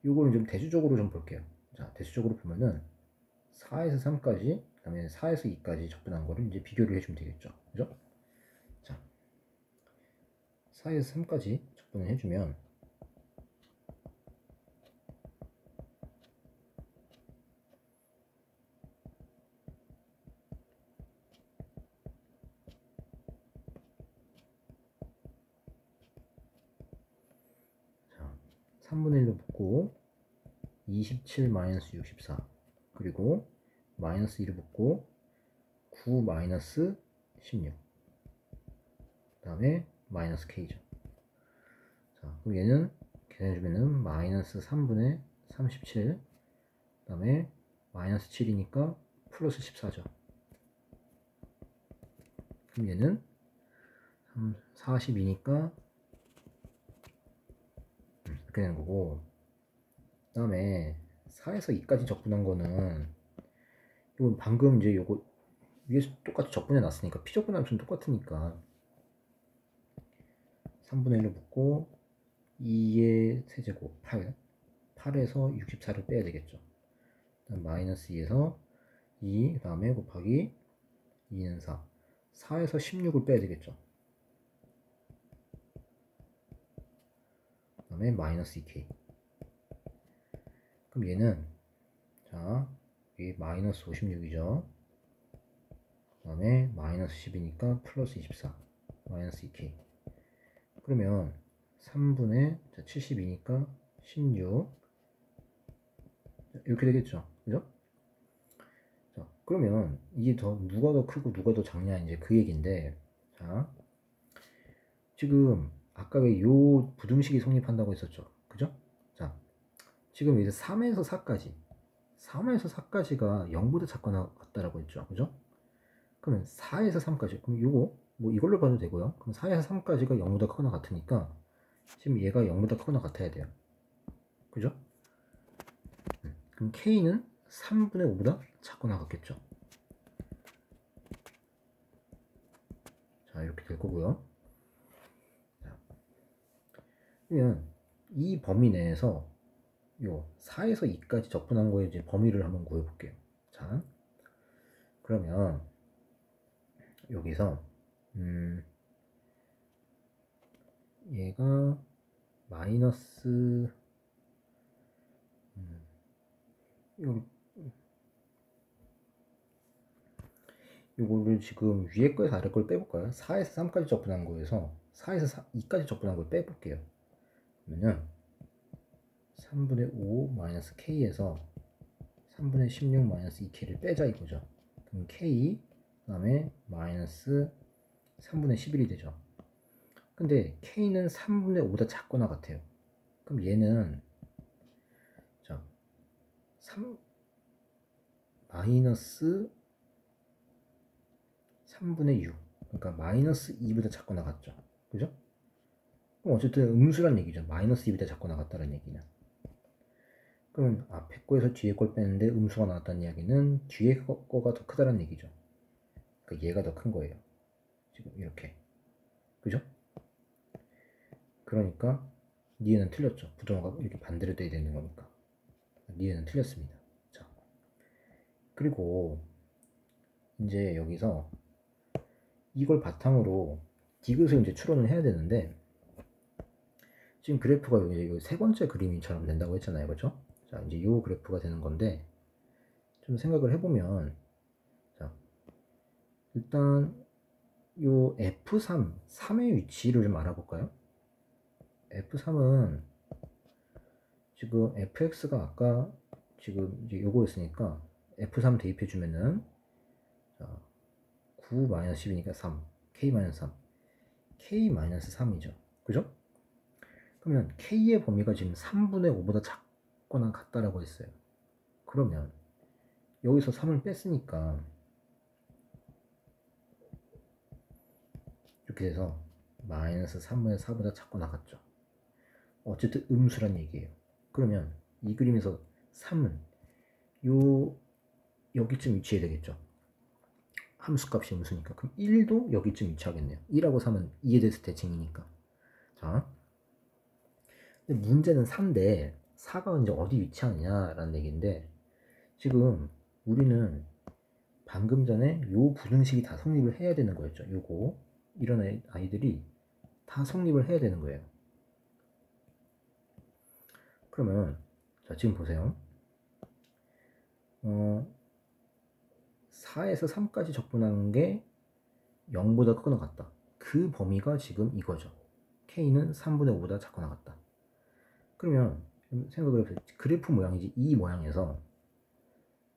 요거는 좀 대수적으로 좀 볼게요. 자, 대수적으로 보면은 4에서 3까지, 그 다음에 4에서 2까지 접근한 거를 이제 비교를 해주면 되겠죠. 그죠? 자, 4에서 3까지 접근을 해주면, 자, 3분의 1로 붙고, 27 마이너스 64, 그리고 마이너스 1을 붙고, 9 마이너스 16, 그 다음에 마이너스 k죠. 자, 그럼 얘는 계산해주면은 마이너스 3분의 37, 그 다음에 마이너스 7이니까 플러스 14죠. 그럼 얘는 42니까 이렇게 되는 거고, 그 다음에 4에서 2까지 접근한 거는, 이건 방금 이제 요거 위에서 똑같이 접근해 놨으니까 피접근함수는 똑같으니까 3분의 1로 붙고 2의 세제곱 8, 8에서 64를 빼야 되겠죠. 그다음 마이너스 2에서 2, 그 다음에 곱하기 2는 4. 4에서 16을 빼야 되겠죠. 그 다음에 마이너스 2k. 그럼 얘는, 자, 여기 마이너스 56이죠. 그 다음에 마이너스 10이니까 플러스 24. 마이너스 2k. 그러면 3분의 72니까 16. 이렇게 되겠죠. 그죠? 자, 그러면 이게 누가 더 크고 누가 더 작냐, 이제 그 얘기인데, 자, 지금 아까 왜 요 부등식이 성립한다고 했었죠. 그죠? 자, 지금 이제 3에서 4까지 3에서 4까지가 0보다 작거나 같다라고 했죠. 그죠? 그러면 4에서 3까지, 그럼 요거 뭐 이걸로 봐도 되고요. 그럼 4에서 3까지가 0보다 크거나 같으니까 지금 얘가 0보다 크거나 같아야 돼요. 그죠? 그럼 K는 3분의 5보다 작거나 같겠죠. 자, 이렇게 될 거고요. 자, 그러면 이 범위 내에서 요 4에서 2까지 적분한 거에 이제 범위를 한번 구해 볼게요. 자, 그러면 여기서 얘가 마이너스 요거를 지금 위에 거에서 아래 걸 빼볼까요? 4에서 3까지 적분한 거에서 4에서 2까지 적분한 걸 빼볼게요. 그러면은 3분의 5 마이너스 k에서 3분의 16 마이너스 2k를 빼자 이거죠. 그럼 k 그 다음에 마이너스 3분의 11이 되죠. 근데 k는 3분의 5보다 작거나 같아요. 그럼 얘는 자 3 마이너스 3분의 6, 그러니까 마이너스 2보다 작거나 같죠. 그죠? 그럼 어쨌든 음수란 얘기죠. 마이너스 2보다 작거나 같다는 얘기는. 그럼 앞에 거에서 뒤에 걸 빼는데 음수가 나왔다는 이야기는 뒤에 거가 더 크다는 얘기죠. 그러니까 얘가 더 큰 거예요. 지금 이렇게. 그죠? 그러니까 니에는 틀렸죠. 부정어가 이렇게 반대로 돼야 되는 거니까. 니에는 틀렸습니다. 자, 그리고 이제 여기서 이걸 바탕으로 디귿을 이제 추론을 해야 되는데, 지금 그래프가 이제 세 번째 그림처럼 된다고 했잖아요. 그렇죠? 자, 이제 이 그래프가 되는 건데, 좀 생각을 해보면, 자, 일단 요 F3, 3의 위치를 좀 알아볼까요? F3은 지금 fx가 아까 지금 이제 요거였으니까 F3 대입해주면은, 자, 9-10이니까 3, K-3, K-3이죠. 그죠? 그러면 K의 범위가 지금 3분의 5보다 작거나 같다라고 했어요. 그러면 여기서 3을 뺐으니까 이렇게 돼서 마이너스 3분의 4보다 작거나 같죠. 어쨌든 음수란 얘기예요. 그러면 이 그림에서 3은 여기쯤 위치해야 되겠죠. 함수값이 음수니까. 그럼 1도 여기쯤 위치하겠네요. 1하고 3은 2에 대해서 대칭이니까. 자, 근데 문제는 4인데 4가 이제 어디 위치하느냐라는 얘기인데, 지금 우리는 방금 전에 요 부등식이 다 성립을 해야 되는 거였죠. 요거 이런 아이들이 다 성립을 해야 되는 거예요. 그러면 자, 지금 보세요. 4에서 3까지 적분하는 게 0보다 크거나 같다. 그 범위가 지금 이거죠. K는 3분의 5보다 작거나 같다. 그러면 생각을 해보세요. 그래프 모양이지, 이 모양에서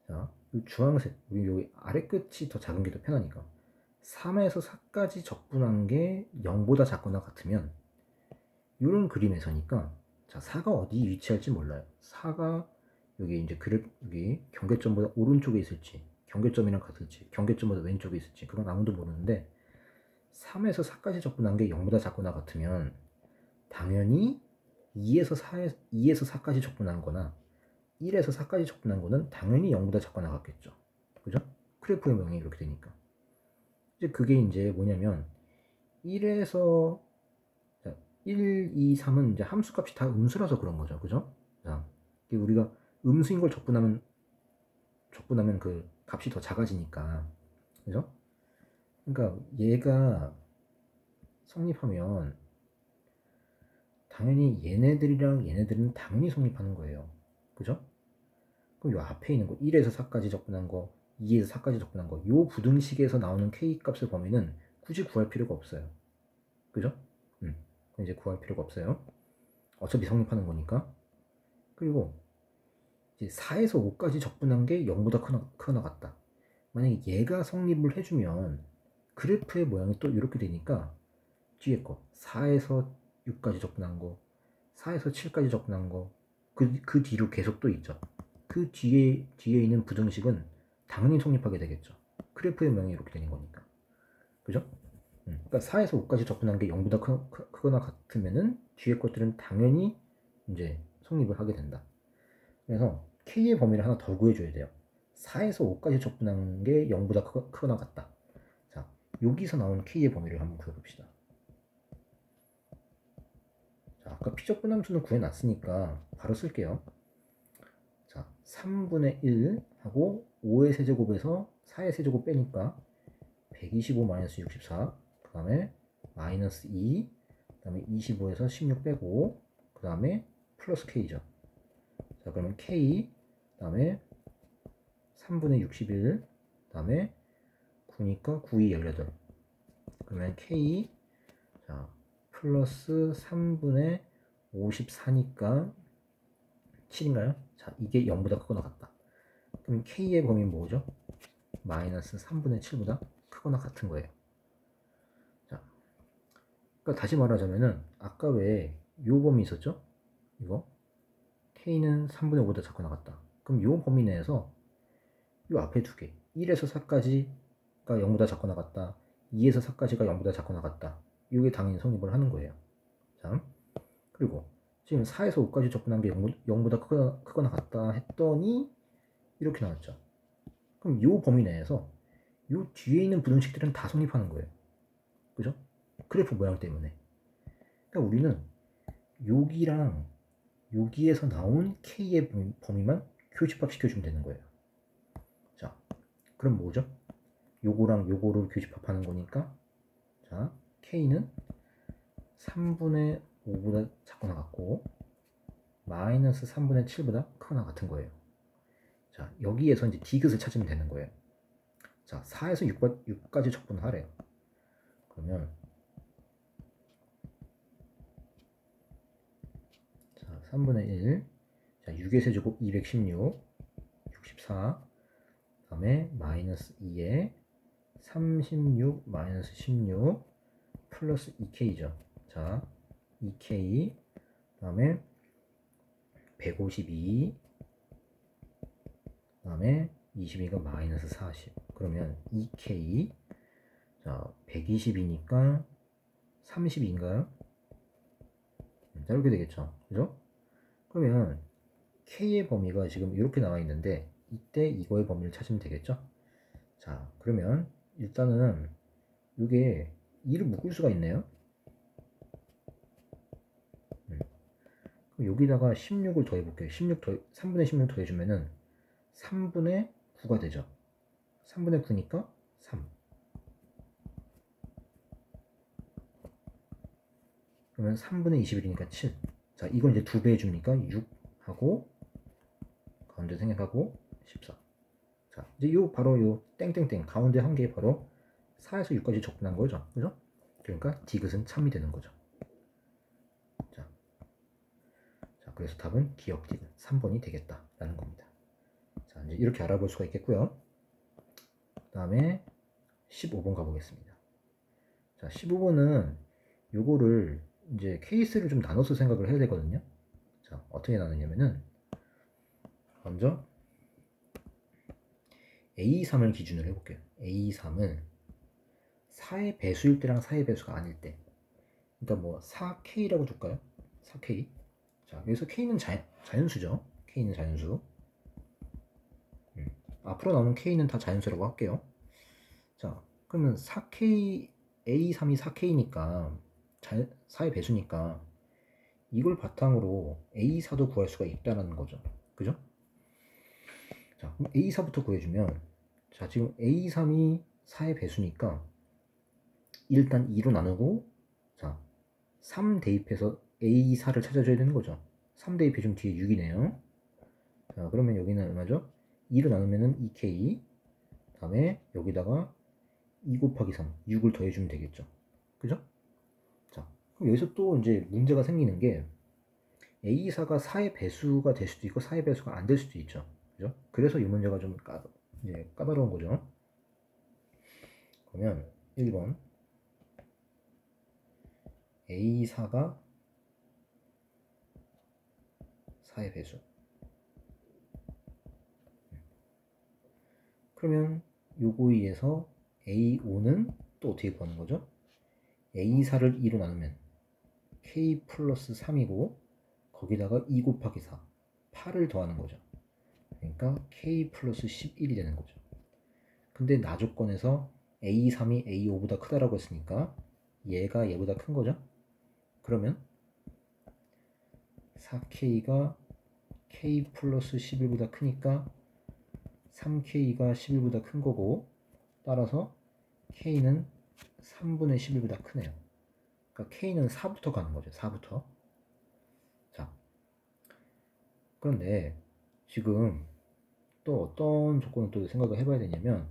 자, 주황색, 우리 여기 아래 끝이 더 작은 게 더 편하니까 3에서 4까지 적분한 게 0보다 작거나 같으면 이런 그림에서니까, 자, 4가 어디 위치할지 몰라요. 4가 여기 이제 여기 경계점보다 오른쪽에 있을지, 경계점이랑 같을지, 경계점보다 왼쪽에 있을지, 그건 아무도 모르는데 3에서 4까지 적분한 게 0보다 작거나 같으면 당연히 2에서 4까지 적분한 거나 1에서 4까지 적분한 거는 당연히 0보다 작거나 같겠죠. 그죠? 그래프의 모양이 이렇게 되니까. 이제 그게 이제 뭐냐면 1에서 1, 2, 3은 이제 함수값이 다 음수라서 그런 거죠. 그죠? 자, 우리가 음수인 걸 적분하면 그 값이 더 작아지니까. 그죠? 그러니까 얘가 성립하면 당연히 얘네들이랑 얘네들은 당연히 성립하는 거예요. 그죠? 그럼 요 앞에 있는 거 1에서 4까지 접근한 거 2에서 4까지 접근한 거 요 부등식에서 나오는 k 값의 범위는 굳이 구할 필요가 없어요. 그죠? 이제 구할 필요가 없어요. 어차피 성립하는 거니까. 그리고 이제 4에서 5까지 접근한 게 0보다 크거나 같다. 만약에 얘가 성립을 해주면 그래프의 모양이 또 이렇게 되니까 뒤에 거 4에서 6까지 접근한 거 4에서 7까지 접근한 거 그 뒤로 계속 또 있죠. 그 뒤에 있는 부등식은 당연히 성립하게 되겠죠. 그래프의 모양이 이렇게 되는 거니까. 그죠? 그러니까 4에서 5까지 접근한 게 0보다 크거나 같으면은 뒤에 것들은 당연히 이제 성립을 하게 된다. 그래서 K의 범위를 하나 더 구해줘야 돼요. 4에서 5까지 접근한 게 0보다 크거나 같다. 자, 여기서 나온 K의 범위를 한번 구해봅시다. 자, 아까 피접분함수는 구해놨으니까 바로 쓸게요. 자, 3분의 1 하고 5의 세제곱에서 4의 세제곱 빼니까 125-64, 그 다음에 마이너스 2, 그 다음에 25에서 16 빼고, 그 다음에 플러스 K죠. 자, 그러면 K, 그 다음에 3분의 61, 그 다음에 9니까 9, 2, 18. 그러면 K, 자, 플러스 3분의 54니까 7인가요? 자, 이게 0보다 크거나 같다. 그럼 K의 범위는 뭐죠? 마이너스 3분의 7보다 크거나 같은 거예요. 자, 그러니까 다시 말하자면은 아까 왜 요 범위 있었죠? 이거 K는 3분의 5보다 작거나 같다. 그럼 요 범위 내에서 요 앞에 두 개 1에서 4까지가 0보다 작거나 같다. 2에서 4까지가 0보다 작거나 같다. 이게 당연히 성립을 하는 거예요. 자, 그리고 지금 4에서 5까지 접근한 게 0보다 크거나 같다 했더니 이렇게 나왔죠. 그럼 이 범위 내에서 이 뒤에 있는 부등식들은 다 성립하는 거예요. 그죠? 그래프 모양 때문에. 그러니까 우리는 여기랑 여기에서 나온 K의 범위만 교집합 시켜주면 되는 거예요. 자, 그럼 뭐죠? 요거랑 요거를 교집합하는 거니까, 자, K는 3분의 5보다 작거나 같고 마이너스 3분의 7보다 크거나 같은 거예요. 자, 여기에서 이제 디귿을 찾으면 되는 거예요. 자, 4에서 6까지 적분하래요. 그러면 자, 3분의 1, 자, 6의 세제곱 216, 64, 그 다음에 마이너스 2에 36 마이너스 16 플러스 2K죠. 자, 2K, 그 다음에 152, 그 다음에 22가 마이너스 40. 그러면 2K, 자, 120이니까 32인가요? 자, 이렇게 되겠죠. 그죠? 그러면 K의 범위가 지금 이렇게 나와 있는데 이때 이거의 범위를 찾으면 되겠죠? 자, 그러면 일단은 이게 2를 묶을 수가 있네요. 그럼 여기다가 16을 더해볼게요. 3분의 16 더해주면은 3분의 9가 되죠. 3분의 9니까 3. 그러면 3분의 21이니까 7. 자, 이걸 이제 2배 해주니까 6하고 가운데 생략하고 14. 자, 이제 요 바로 요 땡땡땡 가운데 한 개 바로 4에서 6까지 접근한 거죠. 그죠? 그러니까 디귿은 참이 되는 거죠. 자, 그래서 답은 기억 디귿 3번이 되겠다라는 겁니다. 자, 이제 이렇게 알아볼 수가 있겠고요. 그 다음에 15번 가보겠습니다. 자, 15번은 요거를 이제 케이스를 좀 나눠서 생각을 해야 되거든요. 자, 어떻게 나누냐면은 먼저 A3을 기준으로 해볼게요. A3은 4의 배수일 때랑 4의 배수가 아닐 때. 그러니까 뭐 4K라고 둘까요? 4K. 자, 여기서 K는 자연수죠. K는 자연수. 앞으로 나오는 K는 다 자연수라고 할게요. 자, 그러면 4K, A3이 4K니까 4의 배수니까 이걸 바탕으로 A4도 구할 수가 있다는 거죠. 그죠? 자, 그럼 A4부터 구해주면 자, 지금 A3이 4의 배수니까 일단 2로 나누고, 자, 3 대입해서 A4를 찾아줘야 되는 거죠. 3 대입해주면 뒤에 6이네요. 자, 그러면 여기는 얼마죠? 2로 나누면은 2K, 다음에 여기다가 2 곱하기 3, 6을 더해주면 되겠죠. 그죠? 자, 그럼 여기서 또 이제 문제가 생기는 게 A4가 4의 배수가 될 수도 있고 4의 배수가 안 될 수도 있죠. 그죠? 그래서 이 문제가 좀 이제 까다로운 거죠. 그러면 1번 A4가 4의 배수. 그러면 요거에 의해서 A5는 또 어떻게 구하는 거죠? A4를 2로 나누면 K 플러스 3이고 거기다가 2 곱하기 4, 8을 더하는 거죠. 그러니까 K 플러스 11이 되는 거죠. 근데 나 조건에서 A3이 A5보다 크다라고 했으니까 얘가 얘보다 큰 거죠. 그러면 4K가 K 플러스 11보다 크니까 3K가 11보다 큰 거고, 따라서 K는 3분의 11보다 크네요. 그러니까 K는 4부터 가는 거죠. 4부터. 자, 그런데 지금 또 어떤 조건을 또 생각을 해봐야 되냐면,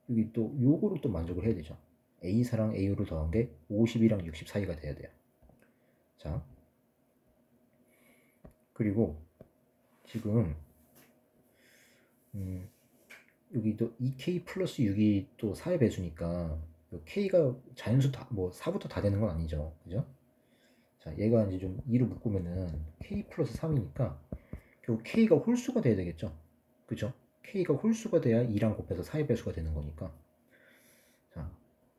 여기 또 요거를 또 만족을 해야 되죠. A4랑 A5를 더한 게 52랑 60 사이가 돼야 돼요. 자, 그리고 지금 여기 또 2K 플러스 6이 또 4의 배수니까 K가 자연수 다, 뭐 4부터 다 되는 건 아니죠. 그죠? 자, 얘가 이제 좀 2로 묶으면은 K 플러스 3이니까 결국 K가 홀수가 돼야 되겠죠. 그죠? K가 홀수가 돼야 2랑 곱해서 4의 배수가 되는 거니까. 자,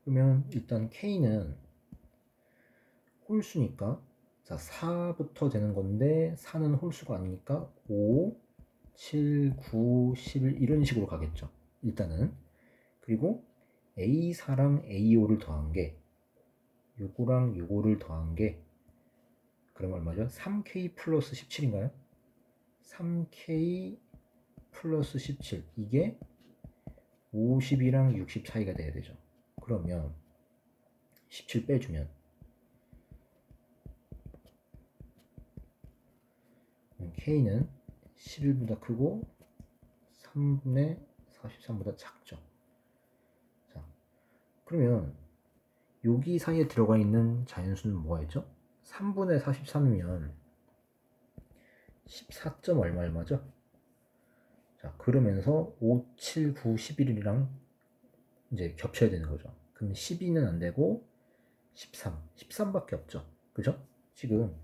그러면 일단 K는 홀수니까, 자, 4부터 되는 건데 4는 홀수가 아니니까 5, 7, 9, 11 이런 식으로 가겠죠. 일단은. 그리고 A4랑 A5를 더한 게 요거랑 요거를 더한 게 그럼 얼마죠? 3K 플러스 17인가요? 3K 플러스 17 이게 50이랑 60 사이가 돼야 되죠. 그러면 17 빼주면 K는 11보다 크고 3분의 43보다 작죠. 자, 그러면 여기 사이에 들어가 있는 자연수는 뭐가 있죠? 3분의 43이면 14점 얼마죠? 자, 그러면서 5, 7, 9, 11이랑 이제 겹쳐야 되는 거죠. 그럼 12는 안 되고 13, 13밖에 없죠. 그죠? 지금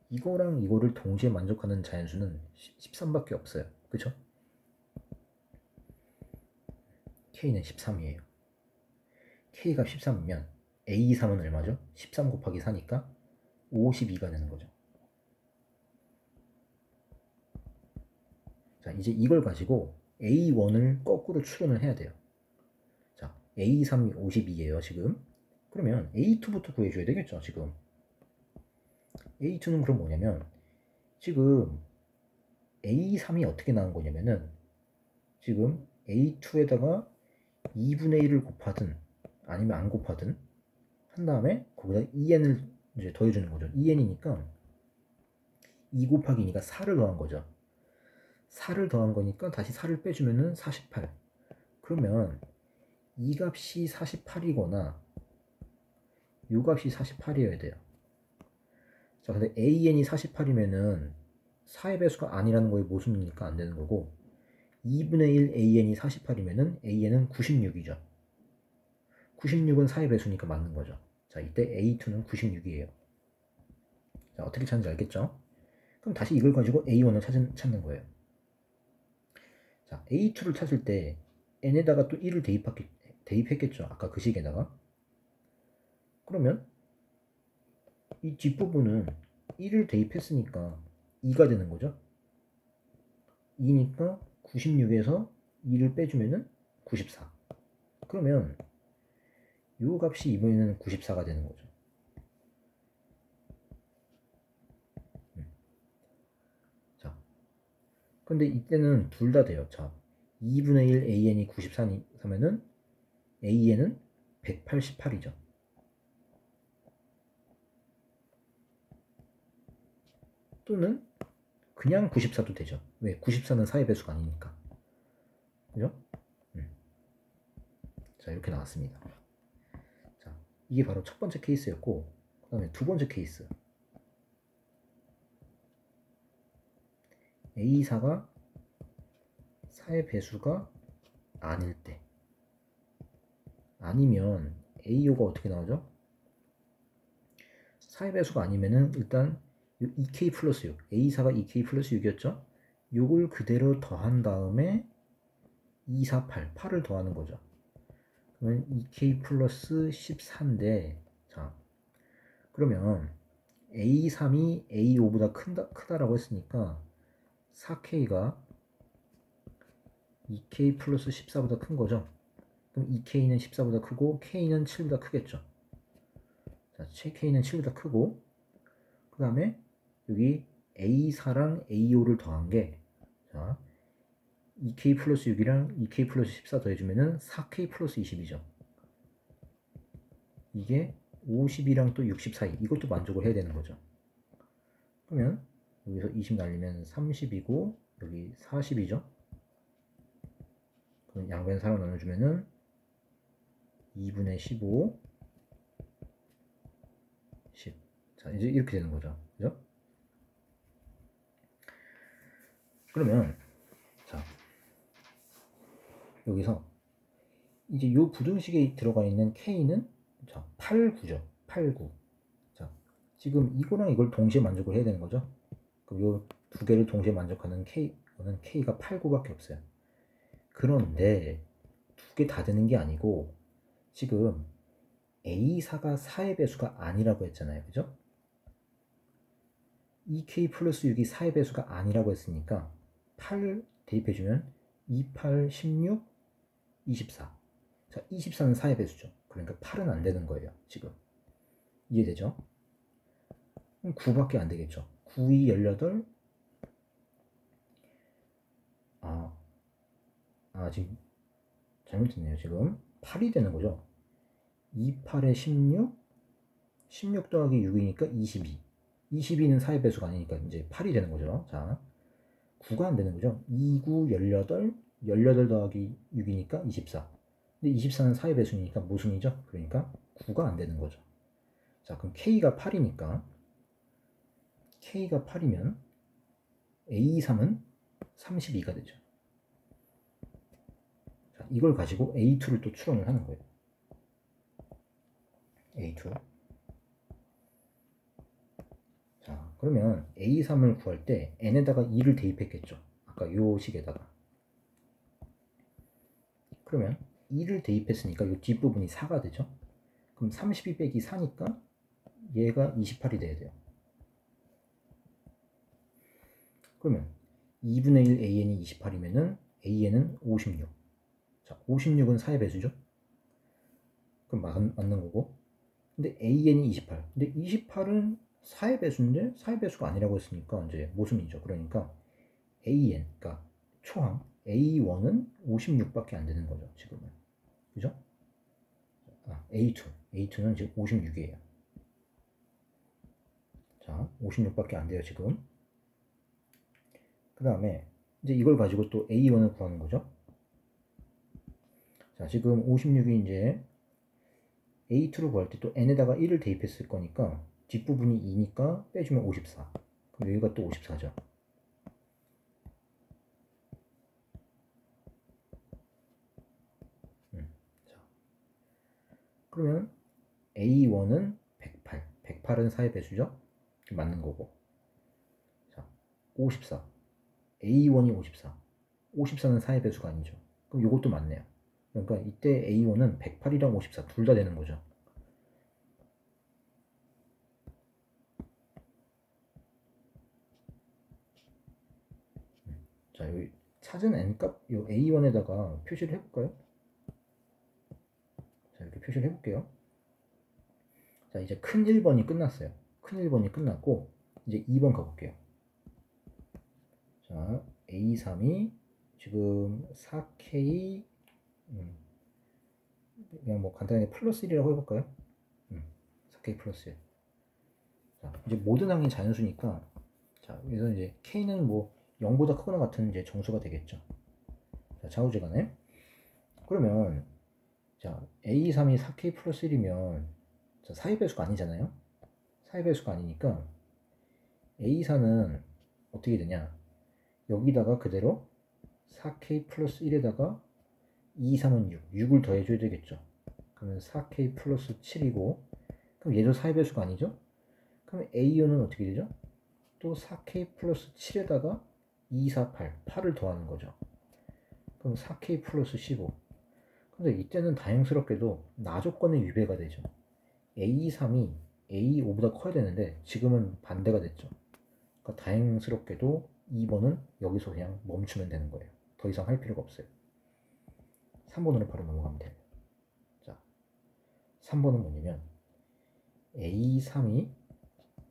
이거랑 이거를 동시에 만족하는 자연수는 13밖에 없어요. 그죠? K는 13이에요. K가 13이면 A3은 얼마죠? 13 곱하기 4니까 52가 되는 거죠. 자, 이제 이걸 가지고 A1을 거꾸로 추론을 해야 돼요. 자, A3이 52예요, 지금. 그러면 A2부터 구해줘야 되겠죠, 지금. A2는 그럼 뭐냐면, 지금 A3이 어떻게 나온 거냐면은, 지금 A2에다가 2분의 1을 곱하든, 아니면 안 곱하든, 한 다음에 거기다 2n을 이제 더해주는 거죠. 2n이니까 2 곱하기니까 4를 더한 거죠. 4를 더한 거니까 다시 4를 빼주면은 48. 그러면 이 값이 48이거나 이 값이 48이어야 돼요. 자, 근데 AN이 48이면은 4의 배수가 아니라는 거에 모순이니까 안 되는 거고, 2분의 1 AN이 48이면은 AN은 96이죠. 96은 4의 배수니까 맞는 거죠. 자, 이때 A2는 96이에요. 자, 어떻게 찾는지 알겠죠? 그럼 다시 이걸 가지고 A1을 찾는 거예요. 자, A2를 찾을 때 n에다가 또 1을 대입했겠죠. 아까 그 식에다가. 그러면 이 뒷부분은 1을 대입했으니까 2가 되는 거죠. 2니까 96에서 2를 빼주면은 94. 그러면 이 값이 이번에는 94가 되는 거죠. 자, 근데 이때는 둘 다 돼요. 자, 2분의 1 AN이 94면은 A에는 188이죠. 또는 그냥 94도 되죠. 왜? 94는 4의 배수가 아니니까. 그죠? 자, 이렇게 나왔습니다. 자, 이게 바로 첫 번째 케이스였고, 그 다음에 두 번째 케이스. A4가 4의 배수가 아닐 때. 아니면 A5가 어떻게 나오죠? 4의 배수가 아니면은 일단 2K 플러스 6, A4가 2K 플러스 6이었죠? 요걸 그대로 더한 다음에 2, 4, 8, 8을 더하는 거죠. 그러면 2K 플러스 14인데, 자, 그러면 A3이 A5보다 크다라고 했으니까 4K가 2K 플러스 14보다 큰 거죠. 그럼 2K는 14보다 크고 K는 7보다 크겠죠. 자, K는 7보다 크고, 그 다음에 여기 A4랑 A5를 더한 게, 자, 2K 플러스 6이랑 2K 플러스 14 더해주면은 4K 플러스 20이죠. 이게 50이랑 또 60 사이, 이것도 만족을 해야 되는 거죠. 그러면 여기서 20 날리면 30이고 여기 40이죠. 그럼 양변 4로 나눠주면은 2분의 15, 10. 자, 이제 이렇게 되는 거죠. 그죠? 그러면 자, 여기서 이제 요 부등식에 들어가 있는 K는 자, 8, 9죠. 8, 9. 자, 지금 이거랑 이걸 동시에 만족을 해야 되는 거죠. 그럼 요 두 개를 동시에 만족하는 K는 K가 8, 9밖에 없어요. 그런데 두 개 다 되는 게 아니고 지금 A4가 4의 배수가 아니라고 했잖아요. 그죠? 2K 플러스 6이 4의 배수가 아니라고 했으니까 8 대입해주면 28, 16, 24. 자, 24는 4의 배수죠. 그러니까 8은 안 되는 거예요. 지금. 이해되죠? 그럼 9밖에 안 되겠죠. 9, 2, 18. 지금 잘못했네요. 지금 8이 되는 거죠. 28에 16, 16 더하기 6이니까 22. 22는 4의 배수가 아니니까 이제 8이 되는 거죠. 자, 9가 안 되는 거죠. 2, 9, 18, 18 더하기 6이니까 24. 근데 24는 4의 배수니까 모순이죠. 그러니까 9가 안 되는 거죠. 자, 그럼 K가 8이니까 K가 8이면 A3은 32가 되죠. 자, 이걸 가지고 A2를 또 추론을 하는 거예요. A2. 자, 그러면 A3을 구할 때 n에다가 2를 대입했겠죠. 아까 요 식에다가. 그러면 2를 대입했으니까 이 뒷부분이 4가 되죠. 그럼 32 빼기 4니까 얘가 28이 돼야 돼요. 그러면 2분의 1 AN이 28이면은 AN은 56. 자, 56은 4의 배수죠. 그럼 맞는 거고. 근데 AN이 28. 근데 28은 4의 배수인데 4의 배수가 아니라고 했으니까 이제 모순이죠. 그러니까 AN, 그러니까 초항 A1은 56밖에 안 되는 거죠. 지금은. 그죠? A2는 지금 56이에요. 자, 56밖에 안 돼요, 지금. 그 다음에 이제 이걸 가지고 또 A1을 구하는 거죠. 자, 지금 56이 이제 A2를 구할 때 또 n에다가 1을 대입했을 거니까 뒷부분이 2니까 빼주면 54. 그럼 여기가 또 54죠. 자, 그러면 A1은 108. 108은 4의 배수죠. 맞는 거고. 자, 54. A1이 54. 54는 4의 배수가 아니죠. 그럼 이것도 맞네요. 그러니까 이때 A1은 108이랑 54 둘 다 되는 거죠. 자, 여기 찾은 n값 이 A1에다가 표시를 해볼까요? 자, 이렇게 표시를 해볼게요. 자, 이제 큰 1번이 끝났어요. 큰 1번이 끝났고 이제 2번 가볼게요. 자, A3이 지금 4K 그냥 뭐 간단하게 플러스 1이라고 해볼까요? 4k 플러스 1. 자, 이제 모든 항이 자연수니까, 자, 그래서 이제 k는 뭐 0보다 크거나 같은 이제 정수가 되겠죠. 자, 좌우지간에. 그러면, 자, A3이 4k 플러스 1이면, 자, 사이배수가 아니잖아요? 사이배수가 아니니까, A4는 어떻게 되냐? 여기다가 그대로 4k 플러스 1에다가 2, 3은 6, 6을 더해줘야 되겠죠. 그러면 4k 플러스 7이고, 그럼 얘도 사이배수가 아니죠? 그럼 A4는 어떻게 되죠? 또 4k 플러스 7에다가 2, 4, 8, 8을 더하는 거죠. 그럼 4k 플러스 15. 근데 이때는 다행스럽게도 나 조건의 위배가 되죠. A3이 A5보다 커야 되는데 지금은 반대가 됐죠. 그러니까 다행스럽게도 2번은 여기서 그냥 멈추면 되는 거예요. 더 이상 할 필요가 없어요. 3번으로 바로 넘어가면 돼요. 자, 3번은 뭐냐면 A3이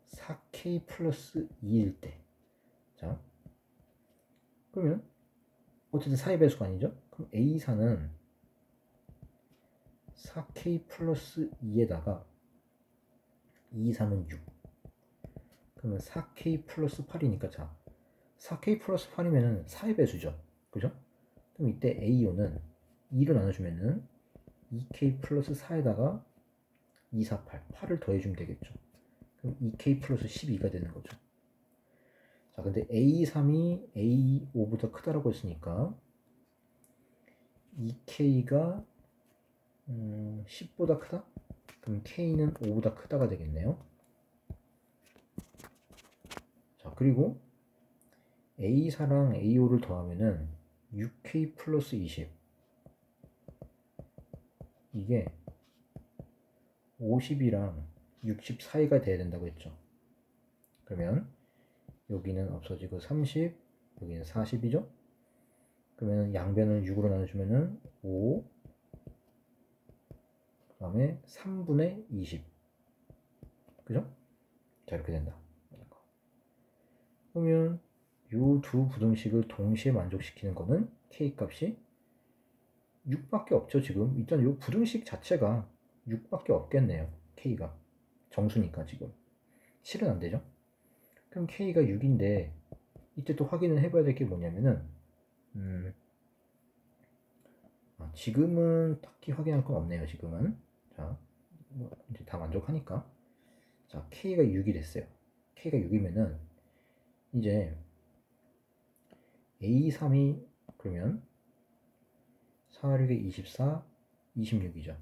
4K 플러스 2일 때, 자, 그러면 어쨌든 사이 배수가 아니죠? 그럼 A4는 4K 플러스 2에다가 2, 3은 6. 그러면 4K 플러스 8이니까 자, 4K 플러스 8이면은 4의 배수죠. 그죠? 그럼 이때 A5는 2로 나눠주면은 2K 플러스 4에다가 2, 4, 8, 8을 더해주면 되겠죠. 그럼 2K 플러스 12가 되는 거죠. 자, 근데 A3이 A5보다 크다라고 했으니까 2K가 10보다 크다? 그럼 K는 5보다 크다가 되겠네요. 자, 그리고 A4랑 A5를 더하면은 6K 플러스 20. 이게 50이랑 60 사이가 돼야 된다고 했죠. 그러면 여기는 없어지고 30, 여기는 40이죠. 그러면 양변을 6으로 나눠주면은 5, 그 다음에 3분의 20. 그죠? 자, 이렇게 된다. 그러면 이 두 부등식을 동시에 만족시키는 거는 k 값이 6밖에 없죠. 지금 일단 이 부등식 자체가 6밖에 없겠네요. k가 정수니까 지금 7은 안 되죠. 그럼 k가 6인데 이때 또 확인을 해봐야 될 게 뭐냐면은 지금은 딱히 확인할 건 없네요. 지금은 자, 뭐 이제 다 만족하니까 자, k가 6이 됐어요. k가 6이면은 이제 A3이 그러면 4, 6에 24, 26이죠.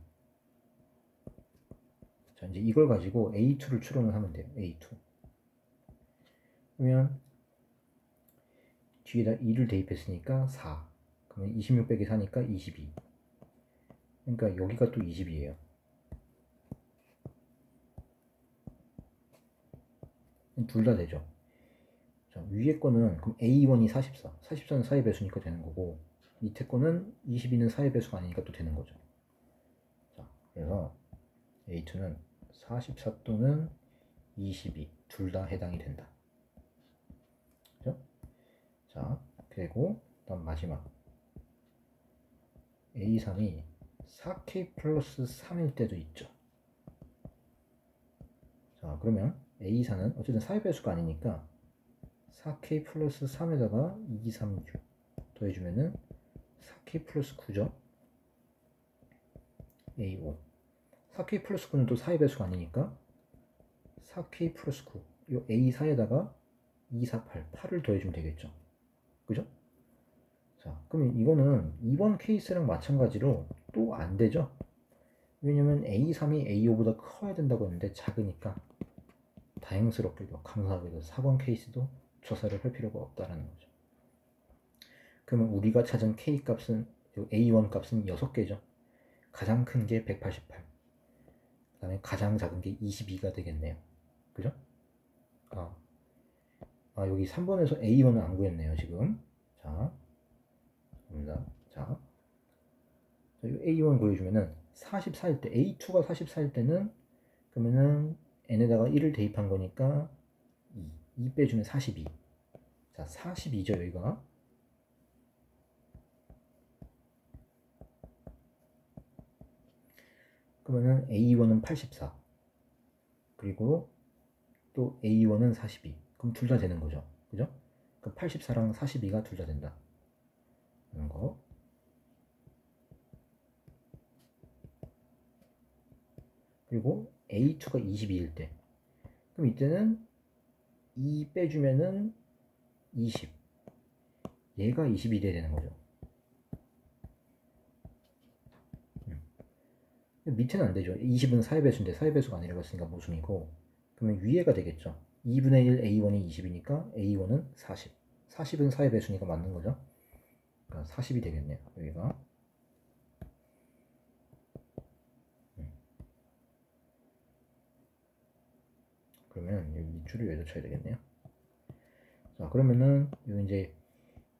자, 이제 이걸 가지고 A2를 추론을 하면 돼요. A2. 그러면 뒤에다 2를 대입했으니까 4. 그러면 26 빼기 4니까 22. 그러니까 여기가 또 20이에요. 둘 다 되죠. 자, 위에 거는 그럼 A1이 44. 44는 4의 배수니까 되는 거고 밑에 거는 22는 4의 배수가 아니니까 또 되는 거죠. 자, 그래서 A2는 44 또는 22 둘 다 해당이 된다. 그죠? 자, 그리고 다음 마지막 A3이 4K 플러스 3일 때도 있죠. 자, 그러면 A4는 어쨌든 4의 배수가 아니니까 4K 플러스 3에다가 2, 3, 6 더해주면은 4K 플러스 9죠. A5 4K 플러스 9는 또 4의 배수가 아니니까 4K 플러스 9 이 A4에다가 2, 4, 8 8을 더해주면 되겠죠. 그죠? 자, 그러면 이거는 이번 케이스랑 마찬가지로 또 안 되죠. 왜냐면 A3이 A5보다 커야 된다고 했는데 작으니까 다행스럽게도 감사하게도 4번 케이스도 조사를 할 필요가 없다라는 거죠. 그러면 우리가 찾은 K 값은 A1 값은 6개죠. 가장 큰 게 188. 그 다음에 가장 작은 게 22가 되겠네요. 그죠? 여기 3번에서 A1은 안 구했네요, 지금. 자, 갑니다. 자, A1 구해주면은 44일 때, A2가 44일 때는 그러면은 n에다가 1을 대입한 거니까 2 빼주면 42. 자, 42죠, 여기가. 그러면은 A1은 84. 그리고 또 A1은 42. 그럼 둘 다 되는 거죠. 그죠? 그럼 84랑 42가 둘 다 된다. 하는 거. 그리고 A2가 22일 때. 그럼 이때는 2 빼주면은 20. 얘가 22 돼야 되는 거죠. 밑에는 안 되죠. 20은 4의 배수인데 4의 배수가 아니라고 했으니까 모순이고. 그러면 위에가 되겠죠. 2분의 1 A1이 20이니까 A1은 40. 40은 4의 배수니까 맞는 거죠. 그러니까 40이 되겠네요. 여기가. 그러면 여기 밑줄을 여기다 쳐야 되겠네요. 자, 그러면은 요 이제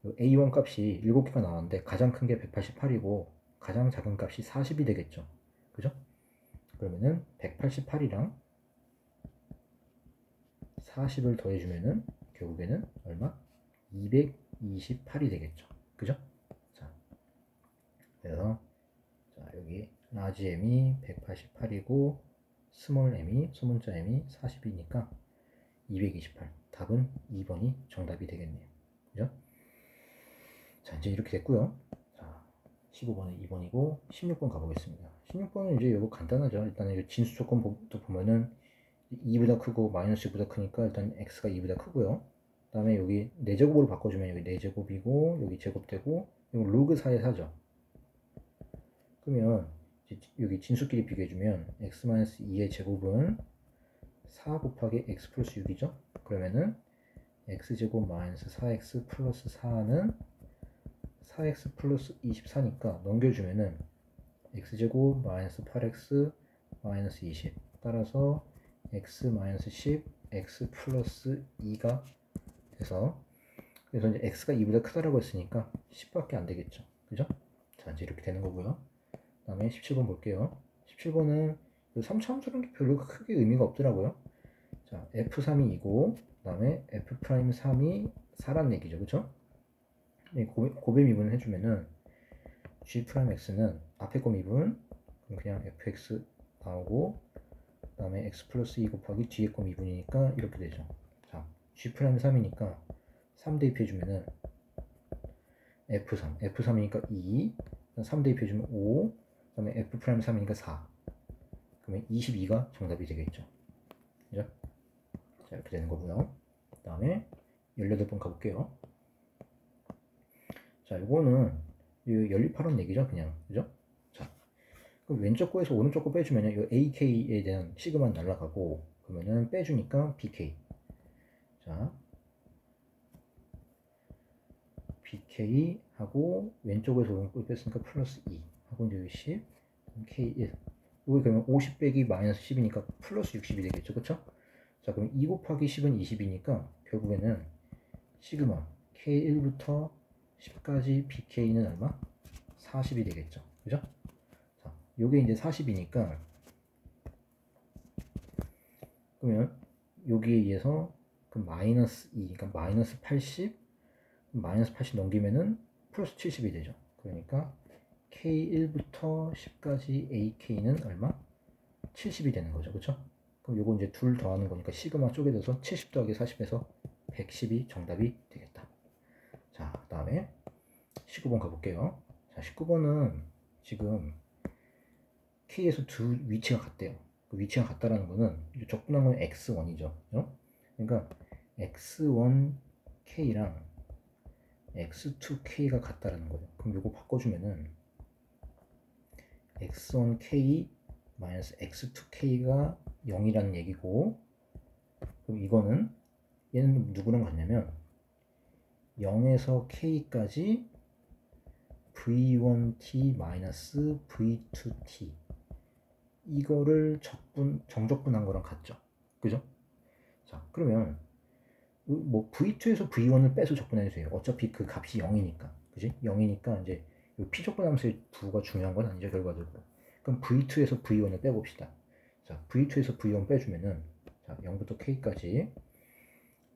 A1 값이 7개가 나왔는데 가장 큰 게 188이고 가장 작은 값이 40이 되겠죠. 그죠? 그러면은 188이랑 40을 더해주면은 결국에는 얼마? 228이 되겠죠. 그죠? 자, 그래서 자, 여기 라지 m이 188이고 스몰 m이 소문자 m이 40이니까 228. 답은 2번이 정답이 되겠네요. 그죠? 자, 이제 이렇게 됐고요. 자, 15번은 2번이고 16번 가보겠습니다. 16번은 이제 이거 간단하죠. 일단 이 진수 조건부터 보면은 2보다 크고 마이너스 2보다 크니까 일단 x가 2보다 크고요. 그 다음에 여기 4제곱으로 바꿔주면 여기 4제곱이고 여기 제곱되고 이거 로그 4의 4죠. 그러면 여기 진수끼리 비교해주면 x-2의 제곱은 4 곱하기 x 플러스 6이죠. 그러면은 x제곱 마이너스 4x 플러스 4는 4x 플러스 24니까 넘겨주면은 x제곱 마이너스 8x 마이너스 20 따라서 x 마이너스 10 x 플러스 2가 돼서 그래서 이제 x가 2보다 크다라고 했으니까 10밖에 안 되겠죠. 그죠? 자, 이제 이렇게 되는 거고요. 그 다음에 17번 볼게요. 17번은 3차함수라는 게 별로 크게 의미가 없더라고요. 자, f3이 2고 그 다음에 f'3이 4란 얘기죠. 그쵸? 고배 미분을 해주면은 g'x는 앞에 거 미분 그냥 fx 나오고 그 다음에 x 플러스 2 곱하기 뒤에 거 미분이니까 이렇게 되죠. 자, g'3이니까 3 대입해주면은 f3이니까 2 3 대입해주면 5 그 다음에 f'3이니까 4 그러면 22가 정답이 되겠죠. 그죠? 자, 이렇게 되는 거고요. 그 다음에 18번 가볼게요. 자, 이거는 연립하라는 얘기죠, 그냥. 그죠? 자, 그럼 왼쪽 거에서 오른쪽 거 빼주면요, 이 AK에 대한 시그마는 날라가고, 그러면은 빼주니까 BK. 자, BK 하고, 왼쪽에서 오른쪽 뺐으니까 플러스 2. 하고, 이제 10, K1. 이거 그러면 50 빼기 마이너스 10이니까 플러스 60이 되겠죠, 그쵸? 자, 그럼 2 곱하기 10은 20이니까, 결국에는 시그마 K1부터 10까지 BK는 얼마? 40이 되겠죠. 그죠? 자, 요게 이제 40이니까 그러면 여기에 의해서 그 마이너스 2, 그러니까 마이너스 80, 마이너스 80 넘기면은 플러스 70이 되죠. 그러니까 K1부터 10까지 AK는 얼마? 70이 되는 거죠. 그쵸? 그럼 요거 이제 둘 더하는 거니까 시그마 쪼개져서 70 더하기 40에서 110이 정답이 되겠다. 자, 그 다음에 19번 가볼게요. 자, 19번은 지금 K에서 두 위치가 같대요. 그 위치가 같다라는 거는 적분한 건 X1이죠. 그러니까 X1K랑 X2K가 같다라는 거예요. 그럼 이거 바꿔주면은 X1K 마이너스 X2K가 0이라는 얘기고, 그럼 이거는 얘는 누구랑 같냐면 0에서 K까지 V1T 마이너스 V2T 이거를 정적분한 거랑 같죠. 그죠? 자, 그러면 뭐 V2에서 V1을 빼서 적분해주세요. 어차피 그 값이 0이니까. 그지? 0이니까 이제 P적분함수의 부가 중요한 건 아니죠, 결과적으로. 그럼 V2에서 V1을 빼봅시다. 자, V2에서 V1 빼주면은 자, 0부터 K까지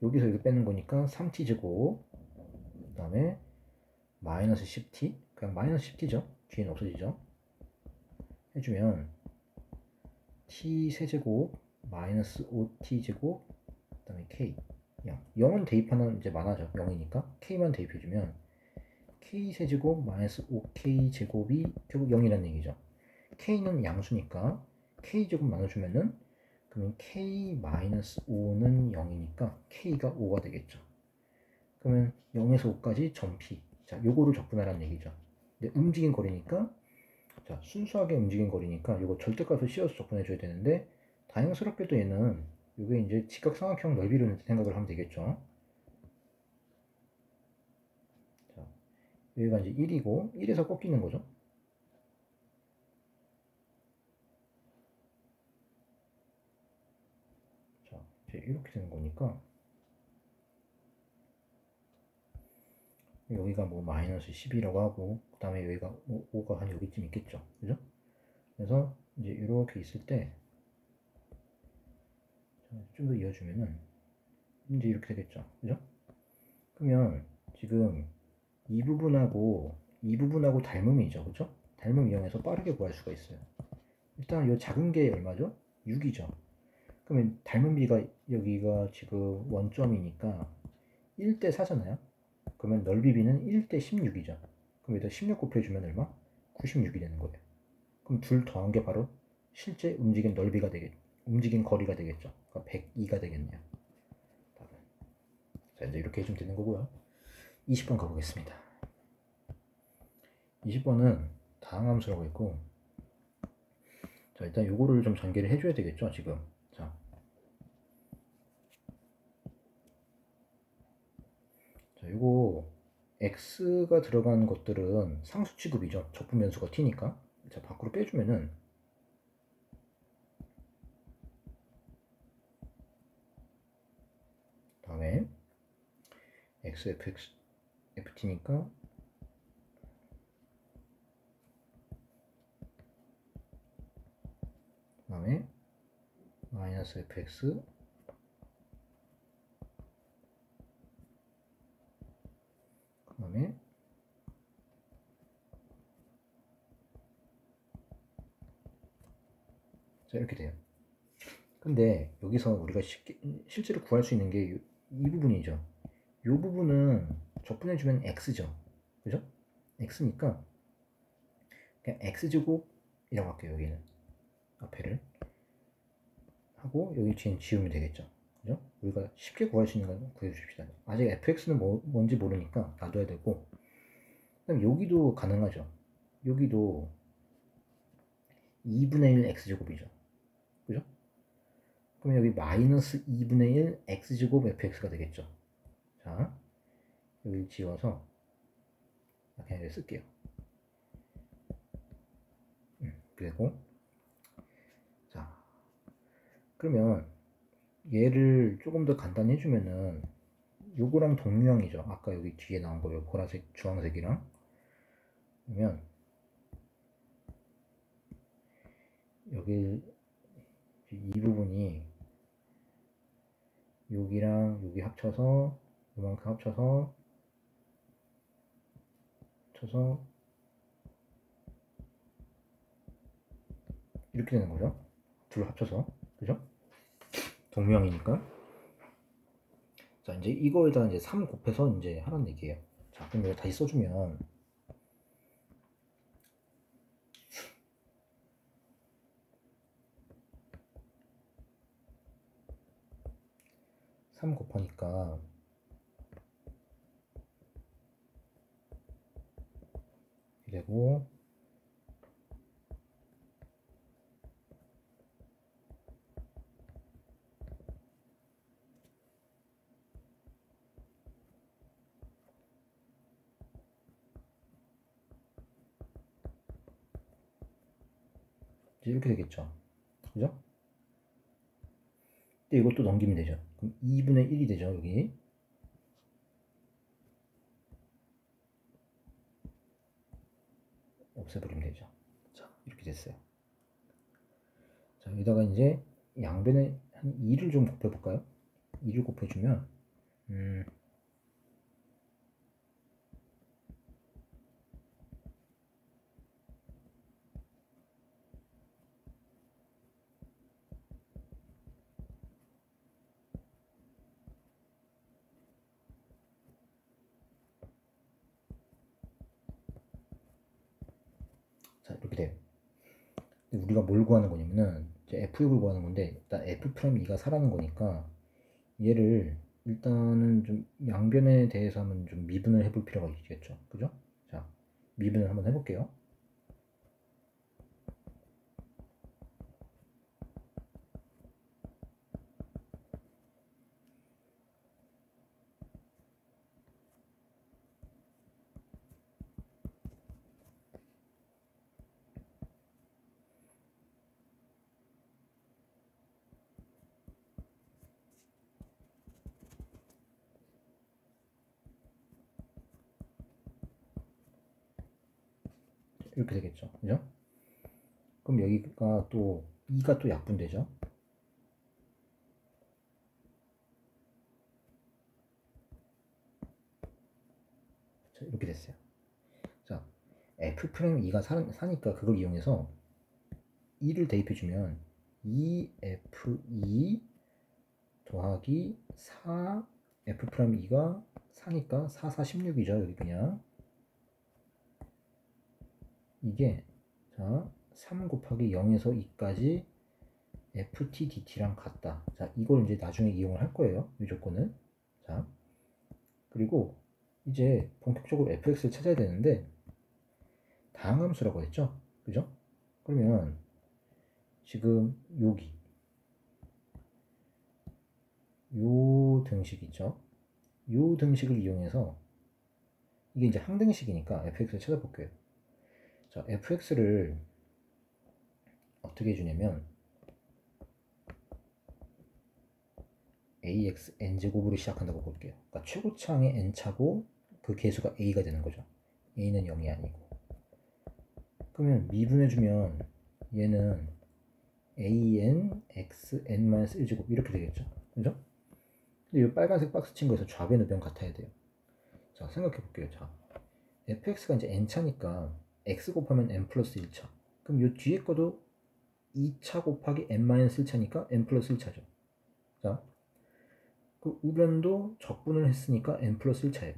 여기서 이거 빼는 거니까 3T제곱 그 다음에 마이너스 10T 그냥 마이너스 10T죠. 뒤에는 없어지죠. 해주면 t 세제곱 마이너스 5t 제곱 그 다음에 k 0은 대입하면 이제 많아져. 0이니까 k만 대입해주면 k 세제곱 마이너스 5k 제곱이 결국 0이라는 얘기죠. k는 양수니까 k 제곱 나눠주면은 그러면 k 마이너스 5는 0이니까 k가 5가 되겠죠. 그러면 0에서 5까지 전피. 자, 요거를 적분하라는 얘기죠. 근데 움직인 거리니까, 자, 순수하게 움직인 거리니까 요거 절대값을 씌워서 적분해줘야 되는데, 다행스럽게도 얘는 요게 이제 직각삼각형 넓이를 생각을 하면 되겠죠. 자, 여기가 이제 1이고, 1에서 꺾이는 거죠. 자, 이제 이렇게 되는 거니까, 여기가 뭐 마이너스 10이라고 하고 그 다음에 여기가 뭐 5가 한 여기쯤 있겠죠, 그죠? 그래서 이제 이렇게 있을 때 좀 더 이어주면은 이제 이렇게 되겠죠, 그죠? 그러면 지금 이 부분하고 닮음이죠, 그죠? 닮음 이용해서 빠르게 구할 수가 있어요. 일단 이 작은 게 얼마죠? 6이죠. 그러면 닮음비가 여기가 지금 원점이니까 1대 4잖아요. 그러면 넓이비는 1대 16이죠. 그럼 여기다 16 곱해주면 얼마? 96이 되는 거예요. 그럼 둘 더한 게 바로 실제 움직인 넓이가 움직인 거리가 되겠죠. 그러니까 102가 되겠네요. 답은. 자, 이제 이렇게 해주면 되는 거고요. 20번 가보겠습니다. 20번은 다항함수라고 있고, 자, 일단 요거를 좀 전개를 해줘야 되겠죠, 지금. 자, 요거 x가 들어간 것들은 상수 취급이죠. 적분변수가 t니까. 자, 밖으로 빼주면은 다음에 x, fx, ft니까 그 다음에 마이너스 fx 그 다음에 자, 이렇게 돼요. 근데 여기서 우리가 실제로 구할 수 있는 게 이 부분이죠. 이 부분은 적분해주면 x죠. 그죠? x니까 그냥 x제곱이라고 할게요. 여기는 앞에를 하고 여기 뒤엔 지우면 되겠죠. 그죠? 우리가 쉽게 구할 수 있는 걸 구해줍시다. 아직 fx는 뭔지 모르니까 놔둬야 되고, 그다음 여기도 가능하죠. 여기도 2분의 1 x제곱이죠. 그죠? 그럼 여기 마이너스 2분의 1 x제곱 fx가 되겠죠. 자, 여기 지워서 그냥 여기 쓸게요. 그리고 자, 그러면 얘를 조금 더 간단히 해주면은 요거랑 동류형이죠. 아까 여기 뒤에 나온 거요. 보라색, 주황색이랑. 그러면 여기 이 부분이 여기랑 여기 합쳐서 요만큼 합쳐서 이렇게 되는 거죠. 둘 합쳐서. 그죠? 동명이니까. 자, 이제 이거에다 이제 3 곱해서 이제 하라는 얘기예요. 자, 그럼 이거 다시 써주면 3 곱하니까 되고, 이제 이렇게 되겠죠. 그죠? 근데 이것도 넘기면 되죠. 그럼 2분의 1이 되죠, 여기. 없애버리면 되죠. 자, 이렇게 됐어요. 자, 여기다가 이제 양변에 한 2를 좀 곱해볼까요? 2를 곱해주면, 자, 이렇게 돼요. 우리가 뭘 구하는 거냐면은 이제 F6을 구하는 건데, 일단 F'2가 4라는 거니까 얘를 일단은 좀 양변에 대해서 한번 좀 미분을 해볼 필요가 있겠죠. 그죠? 자, 미분을 한번 해볼게요. 이렇게 되겠죠. 그죠? 그럼 여기가 또 2가 또 약분되죠. 자, 이렇게 됐어요. 자, F'2가 사니까 그걸 이용해서 2를 대입해주면 2F2 더하기 4 F'2가 4니까 4, 4, 16이죠. 여기 그냥 이게 자 3 곱하기 0에서 2까지 ft dt랑 같다. 자, 이걸 이제 나중에 이용을 할 거예요. 이 조건은. 자, 그리고 이제 본격적으로 fx를 찾아야 되는데 다항함수라고 했죠. 그죠? 그러면 지금 여기 요 등식 있죠? 요 등식을 이용해서 이게 이제 항등식이니까 fx를 찾아볼게요. 자, fx를 어떻게 해주냐면 ax n제곱으로 시작한다고 볼게요. 그러니까 최고차항의 n차고 그 계수가 a가 되는 거죠. a는 0이 아니고. 그러면 미분해주면 얘는 an x n-1제곱 이렇게 되겠죠. 그죠? 근데 이 빨간색 박스 친 거에서 좌변 우변 같아야 돼요. 자, 생각해 볼게요. 자, fx가 이제 n차니까 x 곱하면 n 플러스 1차. 그럼 이 뒤에 거도 2차 곱하기 n-1차니까 n 플러스 1차죠. 자, 그 우변도 적분을 했으니까 n 플러스 1차예요.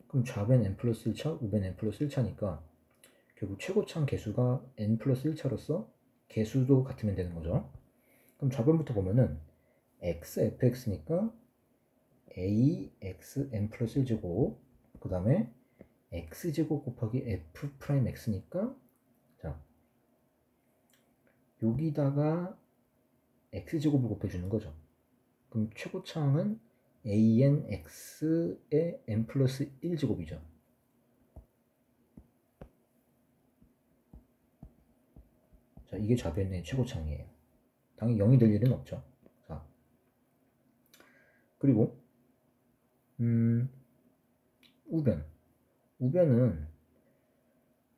그럼 좌변 n 플러스 1차, 우변 n 플러스 1차니까 결국 최고차항 개수가 n 플러스 1차로서 개수도 같으면 되는 거죠. 그럼 좌변부터 보면은 x fx니까 a x n 플러스 1제곱 그 다음에 x제곱 곱하기 f 프라임 x니까 자 여기다가 x제곱을 곱해주는 거죠. 그럼 최고차항은 an x의 n 플러스 1제곱이죠. 자, 이게 좌변의 최고차항이에요. 당연히 0이 될 일은 없죠. 자, 그리고 우변은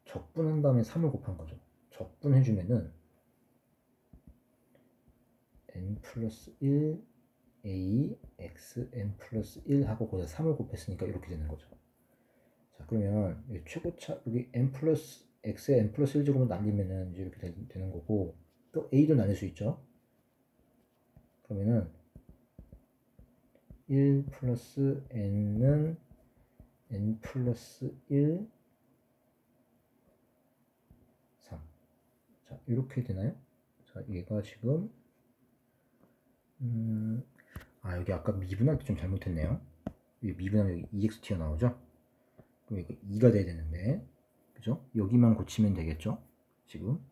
적분한 다음에 3을 곱한 거죠. 적분해주면은 n 플러스 1 a x n 플러스 1 하고 거기서 3을 곱했으니까 이렇게 되는 거죠. 자, 그러면 최고차 여기 n 플러스 x에 n 플러스 1제곱을 날리면은 이제 이렇게 되는 거고 또 a도 나눌 수 있죠. 그러면은 1 플러스 n은 n 플러스 1 3. 자, 이렇게 되나요? 자, 얘가 지금 여기 아까 미분할 때 좀 잘못했네요. 여기 미분하면 여기 EX 튀어나오죠? 그럼 이거 2가 돼야 되는데, 그죠? 여기만 고치면 되겠죠? 지금.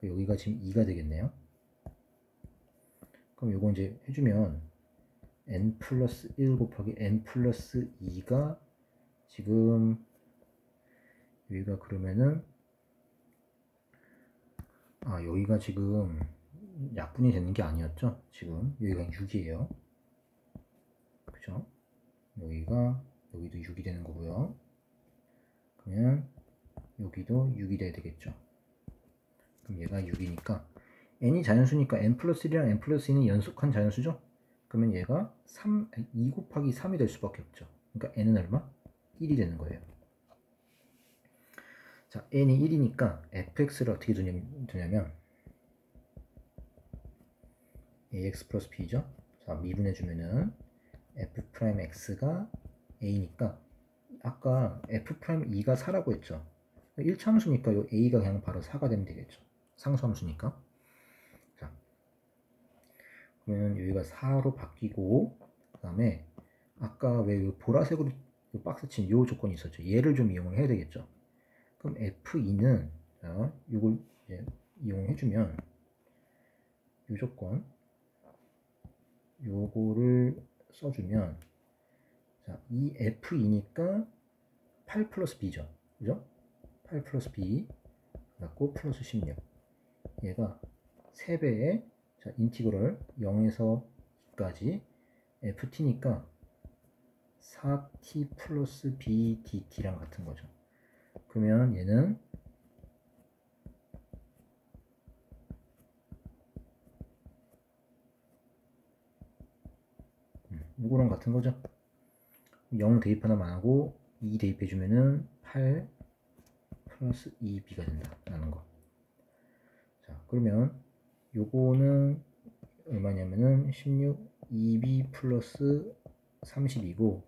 여기가 지금 2가 되겠네요. 그럼 요거 이제 해주면, n 플러스 1 곱하기 n 플러스 2가 지금, 여기가 그러면은, 여기가 지금 약분이 되는 게 아니었죠? 지금. 여기가 6이에요. 그죠? 여기도 6이 되는 거고요. 그러면 여기도 6이 돼야 되겠죠. 그럼 얘가 6이니까 n이 자연수니까 n 플러스 1이랑 n 플러스 2는 연속한 자연수죠. 그러면 얘가 2 곱하기 3이 될 수밖에 없죠. 그러니까 n은 얼마? 1이 되는 거예요. 자, n이 1이니까 fx를 어떻게 두냐면 ax 플러스 b죠. 자, 미분해주면은 f'x가 a니까 아까 f'2가 4라고 했죠. 1차함수니까 요 a가 그냥 바로 4가 되면 되겠죠. 상수함수니까. 자, 그러면 여기가 4로 바뀌고, 그 다음에 아까 왜 요 보라색으로 요 박스 친 요 조건이 있었죠. 얘를 좀 이용을 해야 되겠죠. 그럼 F2는 자, 요걸 이제 이용해주면 요 조건 요거를 써주면 자, 이 F2니까 8 플러스 B죠. 그죠? 8 플러스 B 갖고 플러스 16 얘가 3배의 자, 인티그럴 0에서 2까지 ft니까 4t 플러스 b dt랑 같은 거죠. 그러면 얘는 이거랑 같은 거죠. 0 대입하나만 하고 2 대입해주면은 8 플러스 2b가 된다라는 거. 자, 그러면 요거는 얼마냐면은 16 2b 플러스 30이고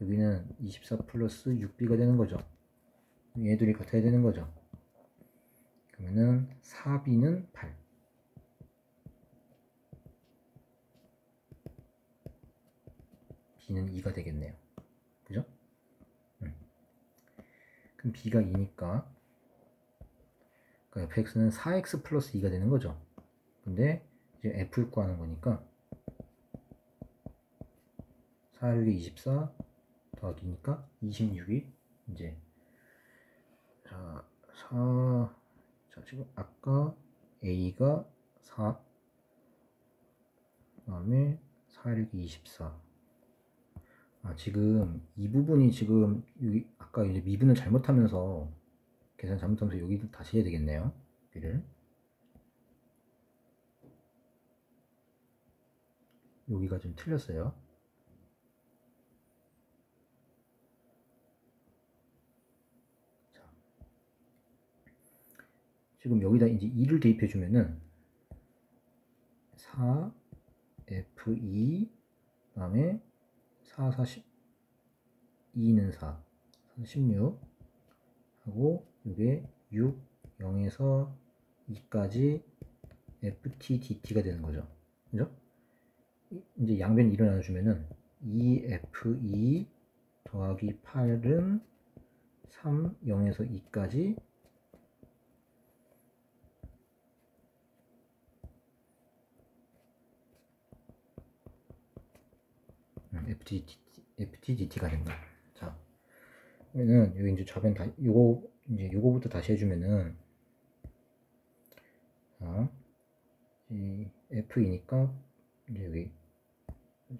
여기는 24 플러스 6b가 되는 거죠. 얘들이 같아야 되는 거죠. 그러면은 4b는 8 b는 2가 되겠네요. 그죠? 그럼 b가 2니까 그러니까 fx는 4x 플러스 2가 되는 거죠. 근데 이제 f를 구하는 거니까 4, 6이 24 더하기니까 26이 이제 자, 4 자, 지금 아까 a가 4 그다음에 4, 6이 24 아, 지금 이 부분이 지금 여기 아까 이제 미분을 잘못하면서 계산 잘못하면서 여기도 다시 해야 되겠네요. 여기가 좀 틀렸어요. 자, 지금 여기다 이제 2를 대입해 주면은 4 f2 그다음에 4, 40 2는 4 16 하고 이게 6 0에서 2까지 ft dt가 되는 거죠. 그죠? 이제 양변 2를 나눠주면은 2f2 더하기 8은 3 0에서 2까지 FTDT가 된다. 자, 그러면은 여기 이제 좌변 다 요거부터 다시 해주면은 자, 이 F이니까 이제 여기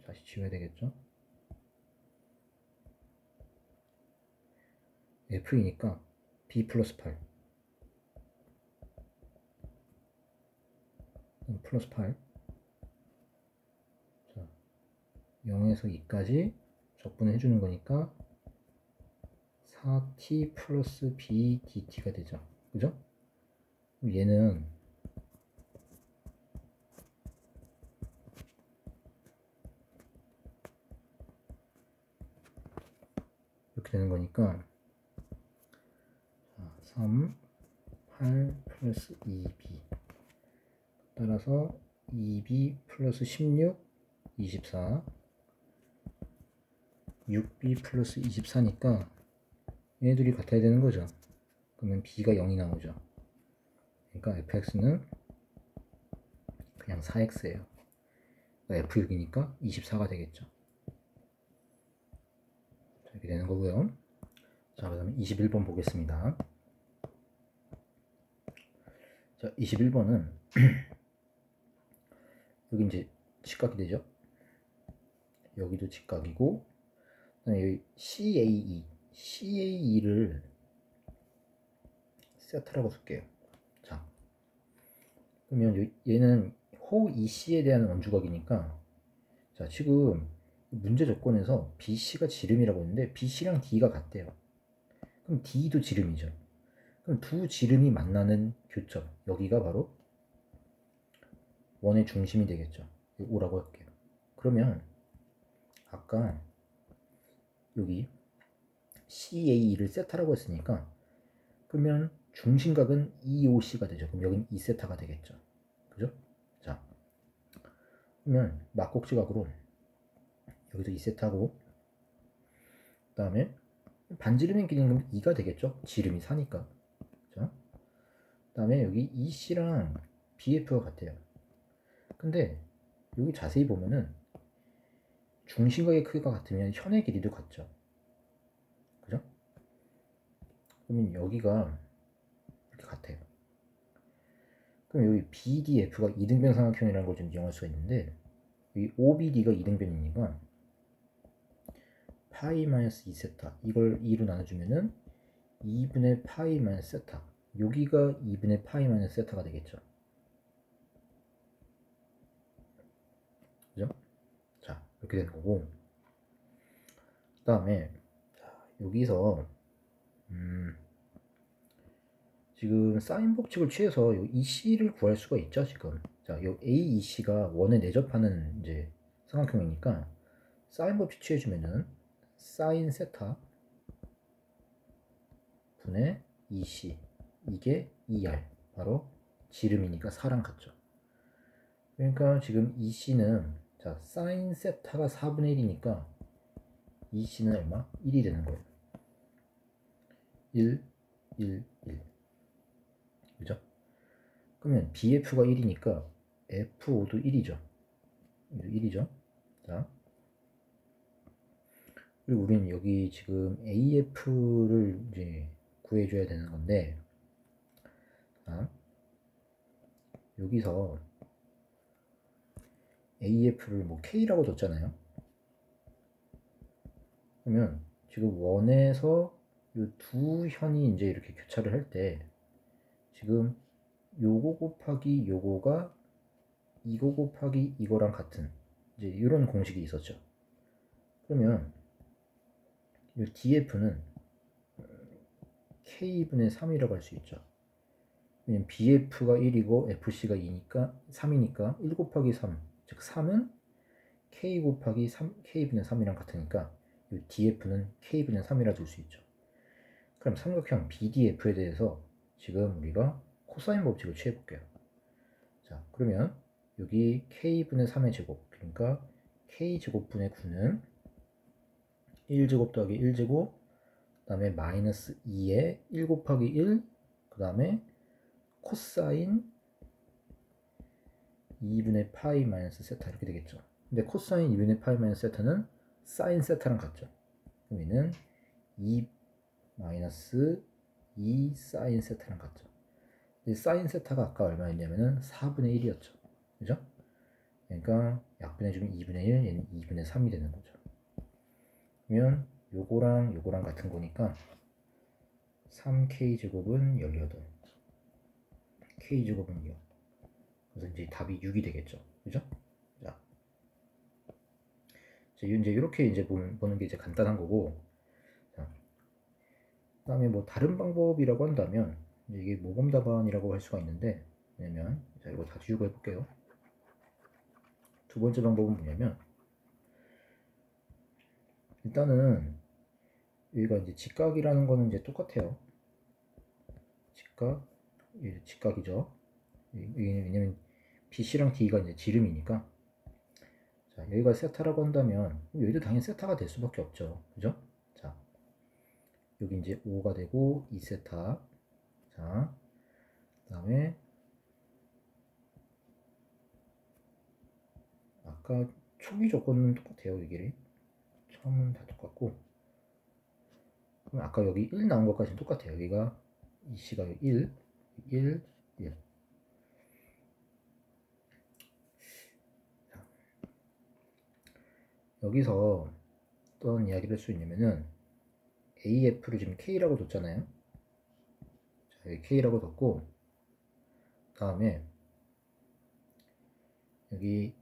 다시 지워야 되겠죠? F이니까 B 플러스 8 플러스 8 자, 0에서 2까지 적분을 해주는 거니까 4t 플러스 b dt가 되죠. 그죠? 얘는 이렇게 되는 거니까 3, 8 플러스 2b 따라서 2b 플러스 16, 24 6b 플러스 24니까 얘네들이 같아야 되는 거죠. 그러면 b가 0이 나오죠. 그러니까 fx는 그냥 4x예요. 그러니까 f6이니까 24가 되겠죠. 자, 이렇게 되는 거고요. 자, 그 다음에 21번 보겠습니다. 자, 21번은 여기 이제 직각이 되죠. 여기도 직각이고 그다음에 여기 CAE를 세트라고 쓸게요. 자, 그러면 얘는 호 EC에 대한 원주각이니까 자, 지금 문제 조건에서 BC가 지름이라고 했는데 BC랑 D가 같대요. 그럼 D도 지름이죠. 그럼 두 지름이 만나는 교점 여기가 바로 원의 중심이 되겠죠. O라고 할게요. 그러면 아까 여기 CAE를 세타라고 했으니까 그러면 중심각은 EOC가 되죠. 그럼 여긴 2세타가 되겠죠. 그죠? 자, 그러면 막곡지각으로 여기도 2세타고, 그 다음에 반지름의 길이는 2가 되겠죠. 지름이 4니까. 자, 그 다음에 여기 EC랑 BF가 같아요. 근데 여기 자세히 보면은 중심각의 크기가 같으면 현의 길이도 같죠. 그죠? 그러면 여기가 이렇게 같아요. 그럼 여기 BDF가 이등변 삼각형이라는 걸 좀 이용할 수가 있는데, 여기 OBD가 이등변이니까 파이 마이너스 2세타 이걸 2로 나눠주면은 2분의 파이 마이너스 세타, 여기가 2분의 파이 마이너스 세타가 되겠죠. 그죠? 자, 이렇게 되는 거고, 그 다음에 여기서 지금 사인 법칙을 취해서 요 EC를 구할 수가 있죠. 지금 자, 요 AEC가 원에 내접하는 이제 삼각형이니까 사인 법칙 취해주면은 사인 세타 분의 EC, 이게 ER, 바로 지름이니까 4랑 같죠. 그러니까 지금 EC는 자, 사인 세타가 4분의 1이니까 EC는 얼마? 1이 되는 거예요. 1, 1, 1. 그죠? 그러면 BF가 1이니까 FO도 1이죠. 1이죠. 자, 그리고 우리는 여기 지금 AF를 이제 구해줘야 되는 건데, 자, 여기서 AF를 뭐 K라고 뒀잖아요. 그러면 지금 원에서 이 두 현이 이제 이렇게 교차를 할 때 지금 요거 곱하기 요거가 이거 곱하기 이거랑 같은 이제 이런 공식이 있었죠. 그러면 이 DF는 K분의 3이라고 할 수 있죠. 왜냐면 BF가 1이고 FC가 2니까 3이니까 1 곱하기 3, 즉 3은 K 곱하기 3, K분의 3이랑 같으니까 이 DF는 K분의 3이라 둘 수 있죠. 그럼 삼각형 BDF에 대해서 지금 우리가 코사인 법칙을 취해 볼게요. 자, 그러면 여기 K분의 3의 제곱, 그러니까 K제곱분의 9는 1제곱 더하기 1제곱, 그 다음에 마이너스 2에 1 곱하기 1, 그 다음에 코사인 2분의 파이 마이너스 세타 이렇게 되겠죠. 근데 코사인 2분의 파이 마이너스 세타는 사인 세타랑 같죠. 그럼 얘는 2 마이너스 2 사인 세타랑 같죠. 사인 세타가 아까 얼마였냐면은 4분의 1이었죠. 그죠? 그러니까 약분해주면 2분의 1, 얘는 2분의 3이 되는 거죠. 그러면 요거랑 요거랑 같은 거니까 3K제곱은 18, K제곱은 6. 그래서 이제 답이 6이 되겠죠. 그죠? 자, 이제 이렇게 이제 보는 게 이제 간단한 거고, 자, 그 다음에 뭐 다른 방법이라고 한다면 이게 모범 답안이라고 할 수가 있는데, 왜냐면 자, 이거 다 지우고 해볼게요. 두 번째 방법은 뭐냐면, 일단은 여기가 이제 직각이라는 거는 이제 똑같아요. 직각, 직각이죠. 왜냐면 BC랑 D가 이제 지름이니까. 자, 여기가 세타라고 한다면 여기도 당연히 세타가 될 수밖에 없죠. 그죠? 자, 여기 이제 5가 되고 2세타. 자, 그 다음에 아까 초기 조건은 똑같아요. 여기 처음은 다 똑같고, 그럼 아까 여기 1 나온 것까지는 똑같아요. 여기가 EC가 1, 1, 1. 자, 여기서 어떤 이야기를 할 수 있냐면은 AF를 지금 K라고 뒀잖아요. 자, 여기 K라고 뒀고, 다음에 여기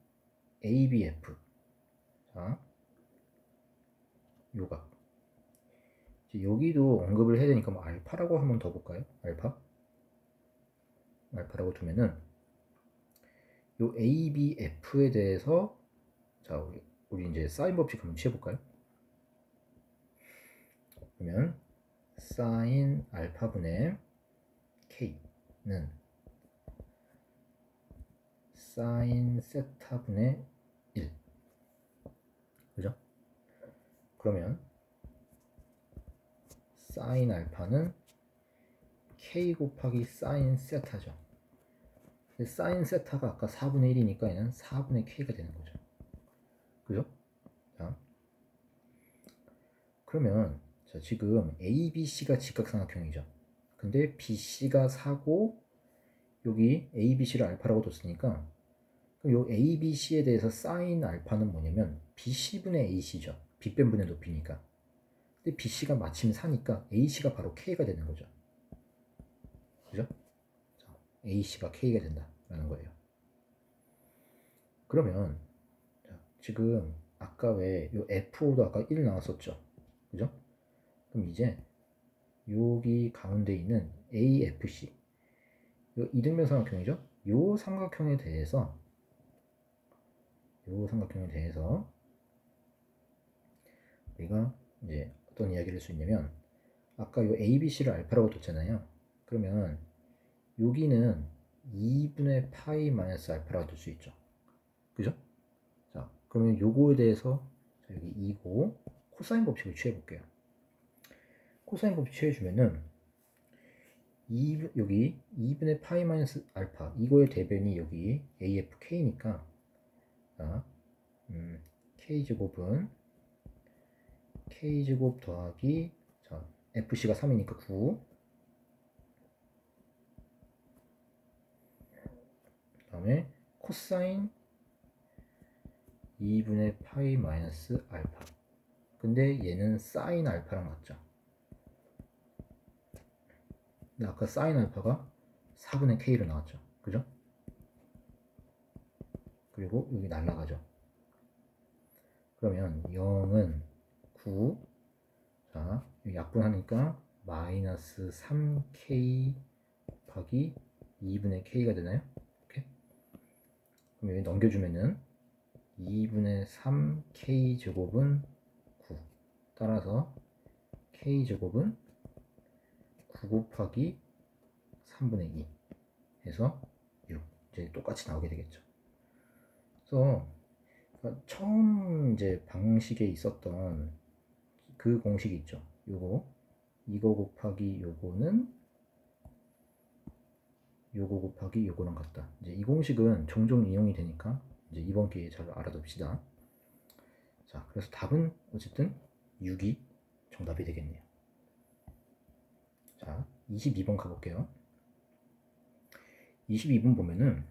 ABF. 자, 요각. 여기도 언급을 해야 되니까 뭐 알파라고 한번 더 볼까요? 알파라고 두면은 요 ABF에 대해서 자, 우리 이제 사인 법칙 한번 취해볼까요? 그러면 사인 알파분의 k는 사인 세타분의 1. 그죠? 그러면 사인 알파는 k 곱하기 사인 세타죠. 사인 세타가 아까 4분의 1이니까 얘는 4분의 k가 되는 거죠. 그죠? 자, 그러면 자, 지금 A, B, C가 직각삼각형이죠. 근데 B, C가 4고 여기 A, B, C를 알파라고 뒀으니까 그럼 요 A, B, C에 대해서 사인 알파는 뭐냐면 BC분의 AC죠. 빗변분의 높이니까. 근데 BC가 마침 4니까 AC가 바로 K가 되는 거죠. 그죠? 자, AC가 K가 된다라는 거예요. 그러면 자, 지금 아까 왜 요 F5도 아까 1 나왔었죠. 그죠? 그럼 이제 여기 가운데 있는 AFC 요 이등변 삼각형이죠. 요 삼각형에 대해서 우리가 이제 어떤 이야기를 할 수 있냐면 아까 요 ABC를 알파라고 뒀잖아요. 그러면 여기는 2분의 파이 마이너스 알파라고 둘 수 있죠. 그죠? 자, 그러면 요거에 대해서 여기 2고 코사인 법칙을 취해 볼게요. 코사인 법칙 취해주면은 여기 2분의 파이 마이너스 알파 이거의 대변이 여기 AFK니까 자, K제곱은 K제곱 더하기 자, FC가 3이니까 9 그 다음에 코사인 2분의 파이 마이너스 알파 근데 얘는 사인 알파랑 같죠. 근데 아까 사인 알파가 4분의 K로 나왔죠. 그죠? 그리고 여기 날라가죠. 그러면 0은 9 자, 약분하니까 마이너스 3K 곱하기 2분의 K가 되나요? 이렇게. 그럼 여기 넘겨주면은 2분의 3K 제곱은 9 따라서 K 제곱은 9 곱하기 3분의 2 해서 6 이제 똑같이 나오게 되겠죠. 그래서 처음 이제 방식에 있었던 그 공식이 있죠. 이거 곱하기 요거는 요거 곱하기 요거랑 같다. 이제 이 공식은 종종 이용이 되니까 이제 이번 기회에 잘 알아둡시다. 자, 그래서 답은 어쨌든 6이 정답이 되겠네요. 자, 22번 가볼게요. 22번 보면은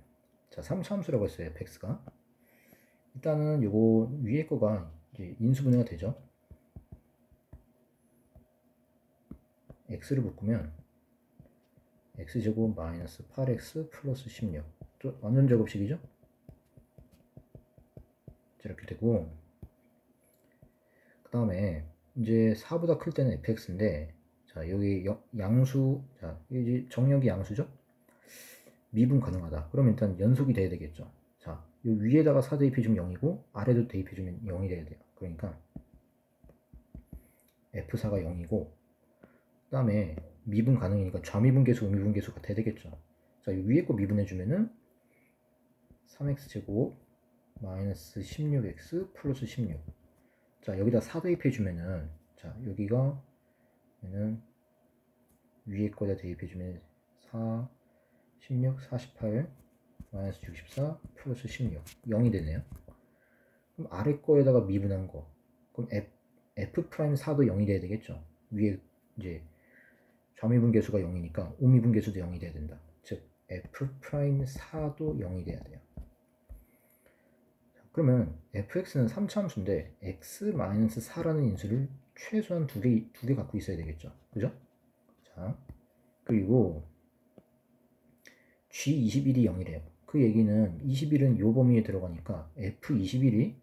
자, 3차함수라고 했어요. fx가. 일단은 요거 위에 거가 이제 인수분해가 되죠. x를 묶으면 x제곱 마이너스 8x 플러스 16 완전 제곱식이죠. 이렇게 되고 그 다음에 이제 4보다 클 때는 fx인데 자 여기 양수 자 이제 정역이 양수죠. 미분 가능하다. 그럼 일단 연속이 돼야 되겠죠. 자, 요 위에다가 4 대입해주면 0이고 아래도 대입해주면 0이 돼야 돼요. 그러니까 f4가 0이고 그 다음에 미분 가능이니까 좌미분계수, 우미분계수가 돼야 되겠죠. 자, 이 위에 거 미분해주면은 3x제곱 마이너스 16x 플러스 16 자, 여기다 4 대입해주면은 자, 여기가 는 위에 거에다 대입해주면 4, 16, 48 마이너스 64 플러스 16 0이 되네요. 그럼 아래 거에다가 미분한 거 그럼 F'4도 0이 돼야 되겠죠. 위에 이제 좌미분계수가 0이니까 우미분계수도 0이 돼야 된다. 즉 F'4도 0이 돼야 돼요. 그러면 fx는 3차함수인데 x-4라는 인수를 최소한 두 개 갖고 있어야 되겠죠. 그죠? 자, 그리고 g21이 0이래요. 그 얘기는 21은 요 범위에 들어가니까 f2분의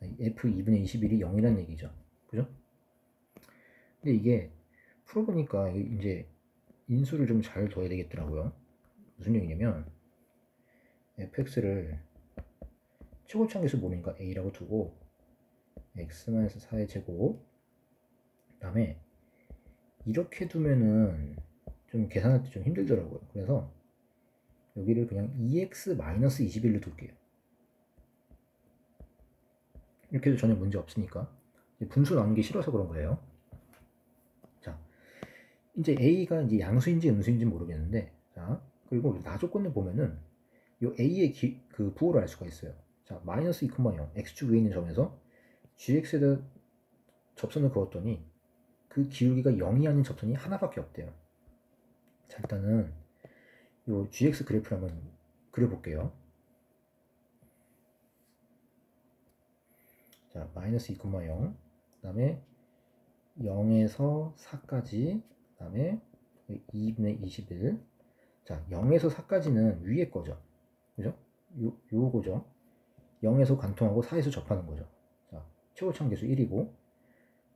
21이 0이라는 얘기죠. 그죠? 근데 이게 풀어보니까 이제 인수를 좀 잘 둬야 되겠더라고요. 무슨 얘기냐면 fx를 최고차항계수 모르니까 a라고 두고 x-4의 제곱 그 다음에 이렇게 두면은 좀 계산할 때 좀 힘들더라고요. 그래서 여기를 그냥 2x-21로 둘게요. 이렇게 해도 전혀 문제 없으니까. 분수 나오는 게 싫어서 그런 거예요. 자, 이제 a가 이제 양수인지 음수인지 모르겠는데, 자, 그리고 나 조건을 보면은 요 a의 그 부호를 알 수가 있어요. 자, 마이너스 2,0 x축 위에 있는 점에서 gx에다 접선을 그었더니 그 기울기가 0이 아닌 접선이 하나밖에 없대요. 자, 일단은 요 gx 그래프를 한번 그려볼게요. 자, 마이너스 2,0, 그 다음에 0에서 4까지, 그 다음에 2분의 21. 자, 0에서 4까지는 위에 거죠. 그죠? 요거죠. 0에서 관통하고 4에서 접하는 거죠. 자, 최고차원 계수 1이고,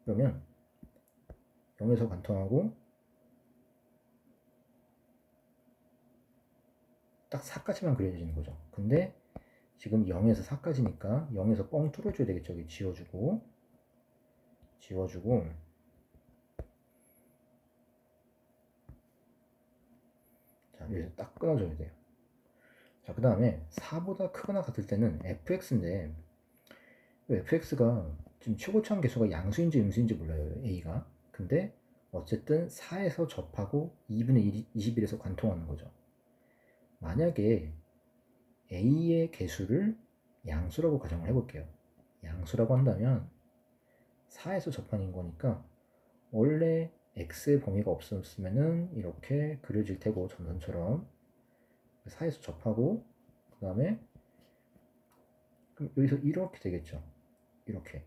그러면 0에서 관통하고 딱 4까지만 그려지는 거죠. 근데 지금 0에서 4까지니까 0에서 뻥 뚫어줘야 되겠죠. 여기 지워주고 자, 여기서 딱 끊어줘야 돼요. 자, 그 다음에 4보다 크거나 같을 때는 fx인데 fx가 지금 최고차원 계수가 양수인지 음수인지 몰라요. a가. 근데 어쨌든 4에서 접하고 2분의 21에서 관통하는 거죠. 만약에 a의 개수를 양수라고 가정을 해볼게요. 양수라고 한다면 4에서 접하는 거니까 원래 x의 범위가 없었으면은 이렇게 그려질 테고, 점선처럼 4에서 접하고 그 다음에 여기서 이렇게 되겠죠. 이렇게,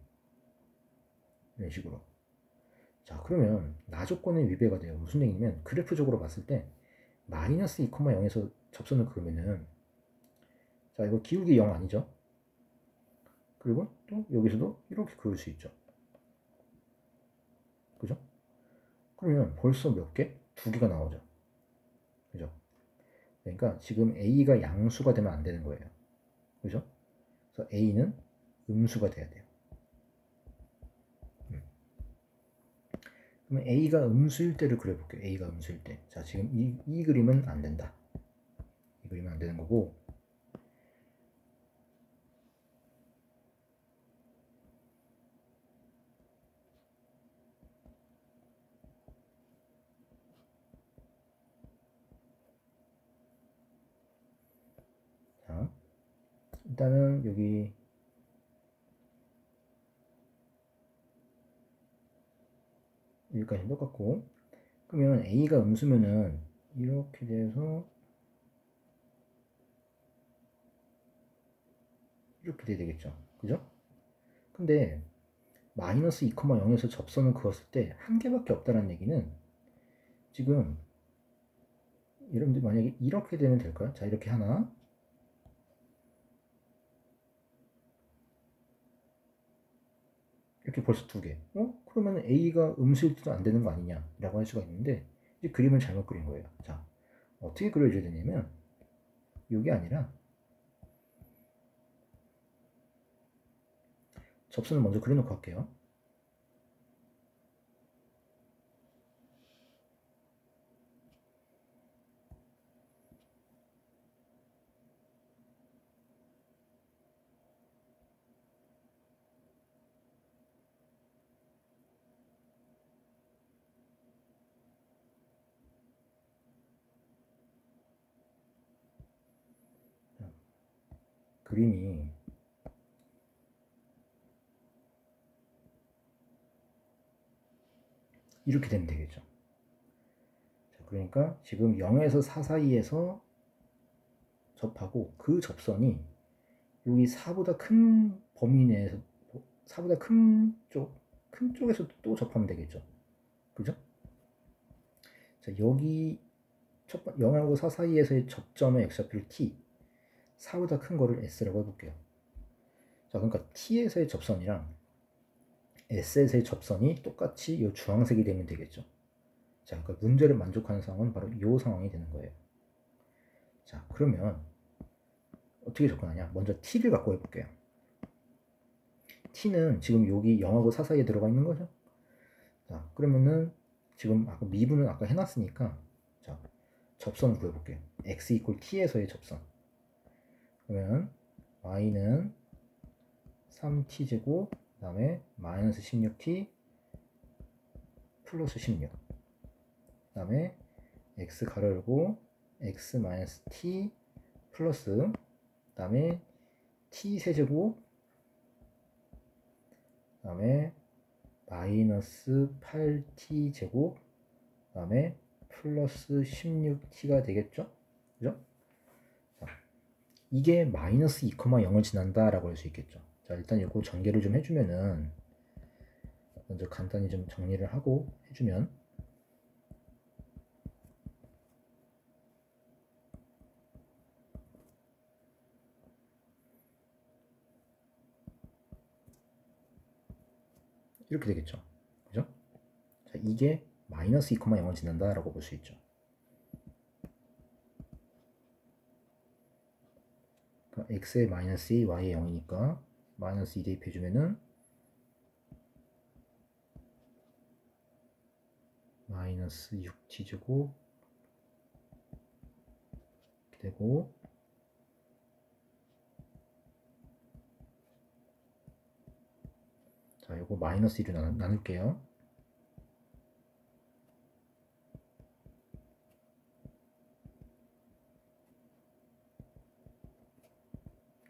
이런 식으로. 자, 그러면 나 조건의 위배가 돼요. 무슨 얘기냐면 그래프적으로 봤을 때 마이너스 2,0에서 접선을 그으면은, 자, 이거 기울기 0 아니죠? 그리고 또 여기서도 이렇게 그을 수 있죠. 그죠? 그러면 벌써 몇 개? 2개가 나오죠. 그죠? 그러니까 지금 a가 양수가 되면 안 되는 거예요. 그죠? 그래서 a는 음수가 돼야 돼요. 그러면 a가 음수일 때를 그려볼게요. a가 음수일 때. 자, 지금 이 그림은 안 된다. 이 그림은 안 되는 거고, 자, 일단은 여기까지 똑같고, 그러면 a가 음수면은 이렇게 돼서 이렇게 돼야 되겠죠. 그죠? 근데 마이너스 2,0에서 접선을 그었을 때 한 개밖에 없다는 얘기는, 지금 여러분들 만약에 이렇게 되면 될까요? 자, 이렇게 하나, 이렇게 벌써 2개. 그러면 a가 음수일 때도 안 되는 거 아니냐 라고 할 수가 있는데, 이제 그림을 잘못 그린 거예요. 자, 어떻게 그려줘야 되냐면 이게 아니라 접선을 먼저 그려놓고 할게요. 자, 그림이 이렇게 되면 되겠죠. 자, 그러니까 지금 0에서 4 사이에서 접하고 그 접선이 여기 4보다 큰 범위 내에서, 4보다 큰 쪽에서 또 접하면 되겠죠. 그죠? 자, 여기 0하고 4 사이에서의 접점의 x좌표를 t, 4보다 큰 거를 s라고 해볼게요. 자, 그러니까 t에서의 접선이랑 s에서의 접선이 똑같이 이 주황색이 되면 되겠죠. 자, 그러니까 문제를 만족하는 상황은 바로 이 상황이 되는 거예요. 자, 그러면 어떻게 접근하냐? 먼저 t를 갖고 해볼게요. t는 지금 여기 0하고 4 사이에 들어가 있는 거죠. 자, 그러면은 지금 아까 미분은 아까 해놨으니까 자 접선을 구해볼게요. x 이퀄 t에서의 접선. 그러면 y는 3t 제곱 그 다음에 마이너스 16t 플러스 16 그 다음에 x 가로 열고 x 마이너스 t 플러스 그 다음에 t 세제곱 그 다음에 마이너스 8t 제곱 그 다음에 플러스 16t가 되겠죠? 그죠? 자, 이게 마이너스 2,0을 지난다 라고 할 수 있겠죠. 자, 일단 이거 전개를 좀 해주면은 먼저 간단히 좀 정리를 하고 해주면 이렇게 되겠죠. 그죠? 자, 이게 마이너스 2,0을 지난다 라고 볼 수 있죠. 그러니까 x에 마이너스 2, y에 0이니까 마이너스 2 대입해주면은 마이너스 6t 제곱 이렇게 되고 자, 요거 마이너스 1을 나눌게요.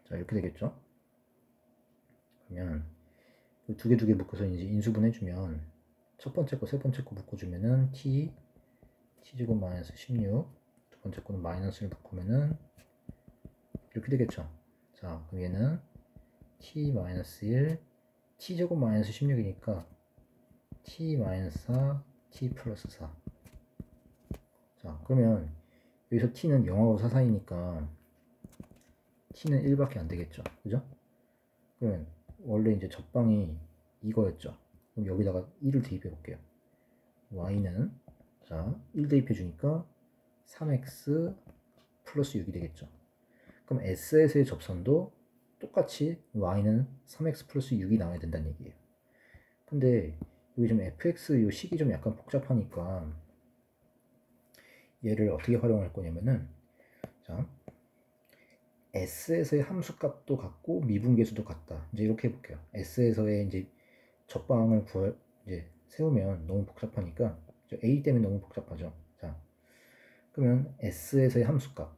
자, 이렇게 되겠죠? 그러면 두 개 묶어서 이제 인수분 해주면 첫 번째 거, 세 번째 거 묶어주면은 t제곱 마이너스 16 두 번째 거는 마이너스를 바꾸면은 이렇게 되겠죠. 자, 그럼 얘는 t 마이너스 1 t제곱 마이너스 16이니까 t 마이너스 4 t 플러스 4. 자, 그러면 여기서 t는 0하고 4 사이니까 t는 1밖에 안 되겠죠. 그죠? 그러면 원래 이제 접방이 이거였죠. 그럼 여기다가 1을 대입해 볼게요. y는 자 1 대입해 주니까 3x 플러스 6이 되겠죠. 그럼 s에서의 접선도 똑같이 y는 3x 플러스 6이 나와야 된다는 얘기예요. 근데 여기 좀 fx 요 식이 좀 약간 복잡하니까 얘를 어떻게 활용할 거냐면은 자 s에서의 함수값도 같고 미분계수도 같다. 이제 이렇게 해볼게요. s에서의 이제 접방을 이제 세우면 너무 복잡하니까 a 때문에 너무 복잡하죠. 자 그러면 s에서의 함수값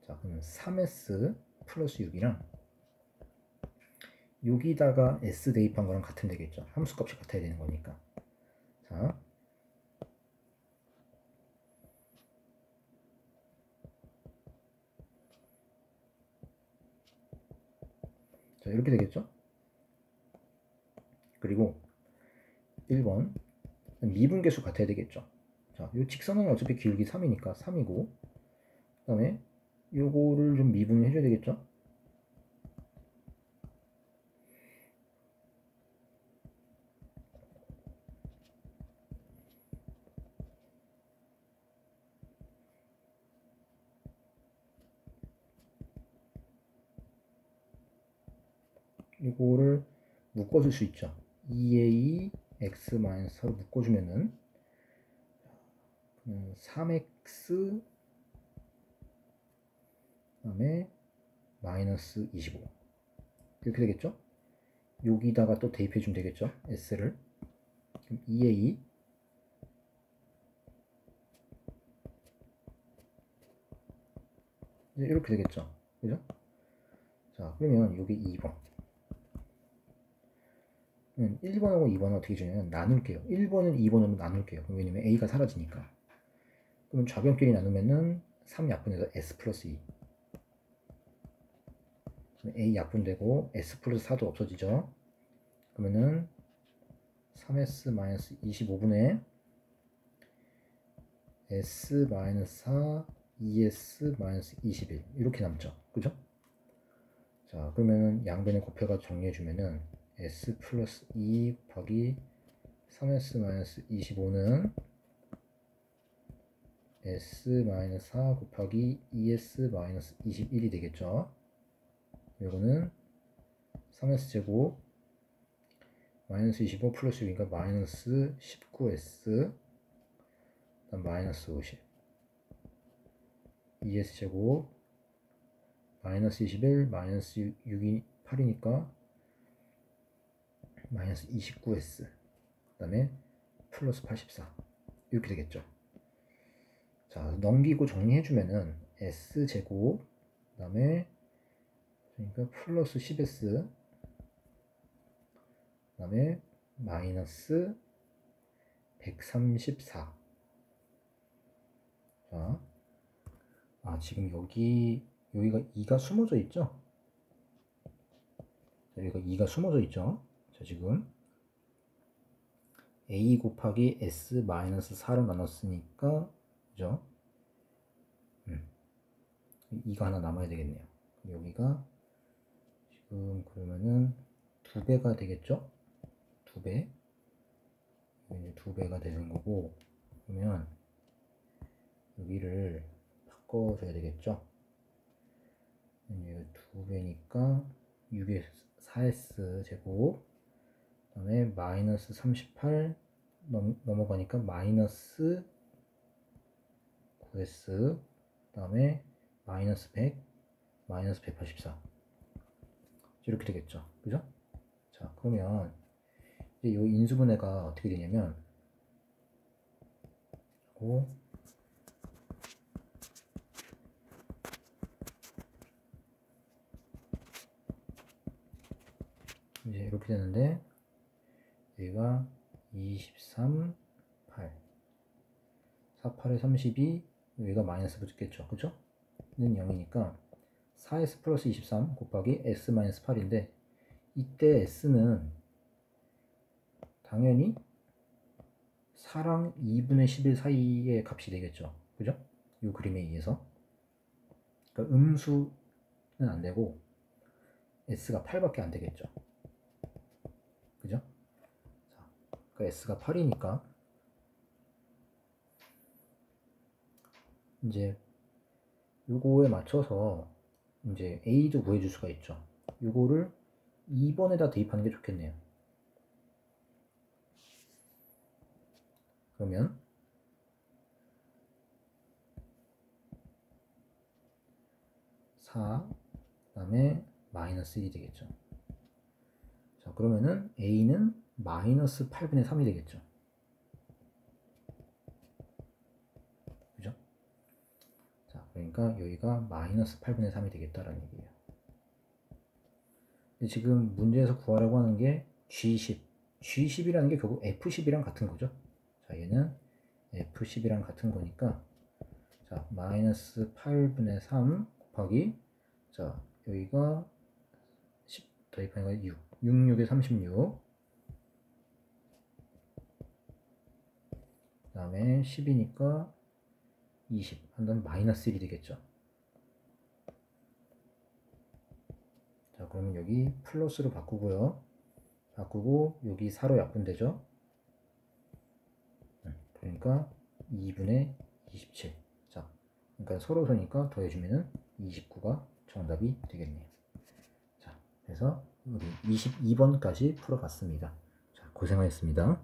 자 그러면 3s 플러스 6이랑 여기다가 s 대입한 거랑 같으면 되겠죠. 함수값이 같아야 되는 거니까. 자 이렇게 되겠죠. 그리고 1번 미분계수 같아야 되겠죠. 자, 이 직선은 어차피 기울기 3이니까 3이고 그 다음에 요거를 좀 미분을 해줘야 되겠죠. 이거를 묶어줄 수 있죠. 2a x-4로 묶어주면은 3x 그다음에 마이너스 25 이렇게 되겠죠. 여기다가 또 대입해주면 되겠죠. s를 그럼 2a 이렇게 되겠죠. 그죠? 자 그러면 여기 2번 1번하고 2번은 어떻게 주냐면 나눌게요. 1번은 2번으로 나눌게요. 왜냐면 a가 사라지니까. 그러면 좌변끼리 나누면은 3 약분해서 s 플러스 2 a 약분되고 s 플러스 4도 없어지죠. 그러면은 3s 마이너스 25분의 s 마이너스 4 2s 마이너스 21 이렇게 남죠. 그죠? 자 그러면은 양변에 곱해가 정리해주면은 s 플러스 2 곱하기 3s 마이너스 25는 s 마이너스 4 곱하기 2s 마이너스 21이 되겠죠. 이거는 3s 제곱 마이너스 25 플러스 6이니까 마이너스 19s 그다음 마이너스 50 2s제곱 마이너스 21 마이너스 6이 8이니까 마이너스 29s 그 다음에 플러스 84 이렇게 되겠죠. 자, 넘기고 정리해주면은 s제곱 그 다음에 그러니까 플러스 10s 그 다음에 마이너스 134. 자, 지금 여기가 2가 숨어져 있죠? 자, 여기가 2가 숨어져 있죠? 자, 지금 a 곱하기 s 마이너스 4로 나눴으니까, 그죠? 2가 하나 남아야 되겠네요. 여기가 지금 그러면은 2배가 되겠죠? 2배. 이제 2배가 되는 거고, 그러면 여기를 바꿔줘야 되겠죠? 이제 2배니까 6에 4s 제곱 그 다음에 마이너스 38 넘어가니까 마이너스 9s 그 다음에 마이너스 100 마이너스 184 이렇게 되겠죠. 그죠? 자, 그러면 이제 이 인수분해가 어떻게 되냐면 이제 이렇게 되는데 여기가 23 8 48에 32 여기가 마이너스 붙겠죠. 그죠? 는 0이니까 4s 플러스 23 곱하기 s 마이너스 8인데 이때 s는 당연히 4랑 2분의 11 사이의 값이 되겠죠. 그죠? 이 그림에 의해서 그러니까 음수는 안 되고 s가 8밖에 안 되겠죠. 그죠? 자, 그러니까 s가 8이니까 이제 요거에 맞춰서 이제 a도 구해줄 수가 있죠. 요거를 2번에다 대입하는 게 좋겠네요. 그러면 4 그 다음에 마이너스 1이 되겠죠. 자, 그러면은 a는 마이너스 8분의 3이 되겠죠. 그죠? 자, 그러니까 여기가 마이너스 8분의 3이 되겠다라는 얘기예요. 근데 지금 문제에서 구하라고 하는 게 G10. G10이라는 게 결국 F10이랑 같은 거죠. 자, 얘는 F10이랑 같은 거니까 자, 마이너스 8분의 3 곱하기 자, 여기가 10 더입하니까 6. 66에 36 그 다음에 10이니까 20 한다면 마이너스 1이 되겠죠. 자, 그러면 여기 플러스로 바꾸고요. 바꾸고 여기 4로 약분되죠. 그러니까 2분의 27. 자, 그러니까 서로서니까 더해주면은 29가 정답이 되겠네요. 자, 그래서 우리 22번까지 풀어봤습니다. 자, 고생하셨습니다.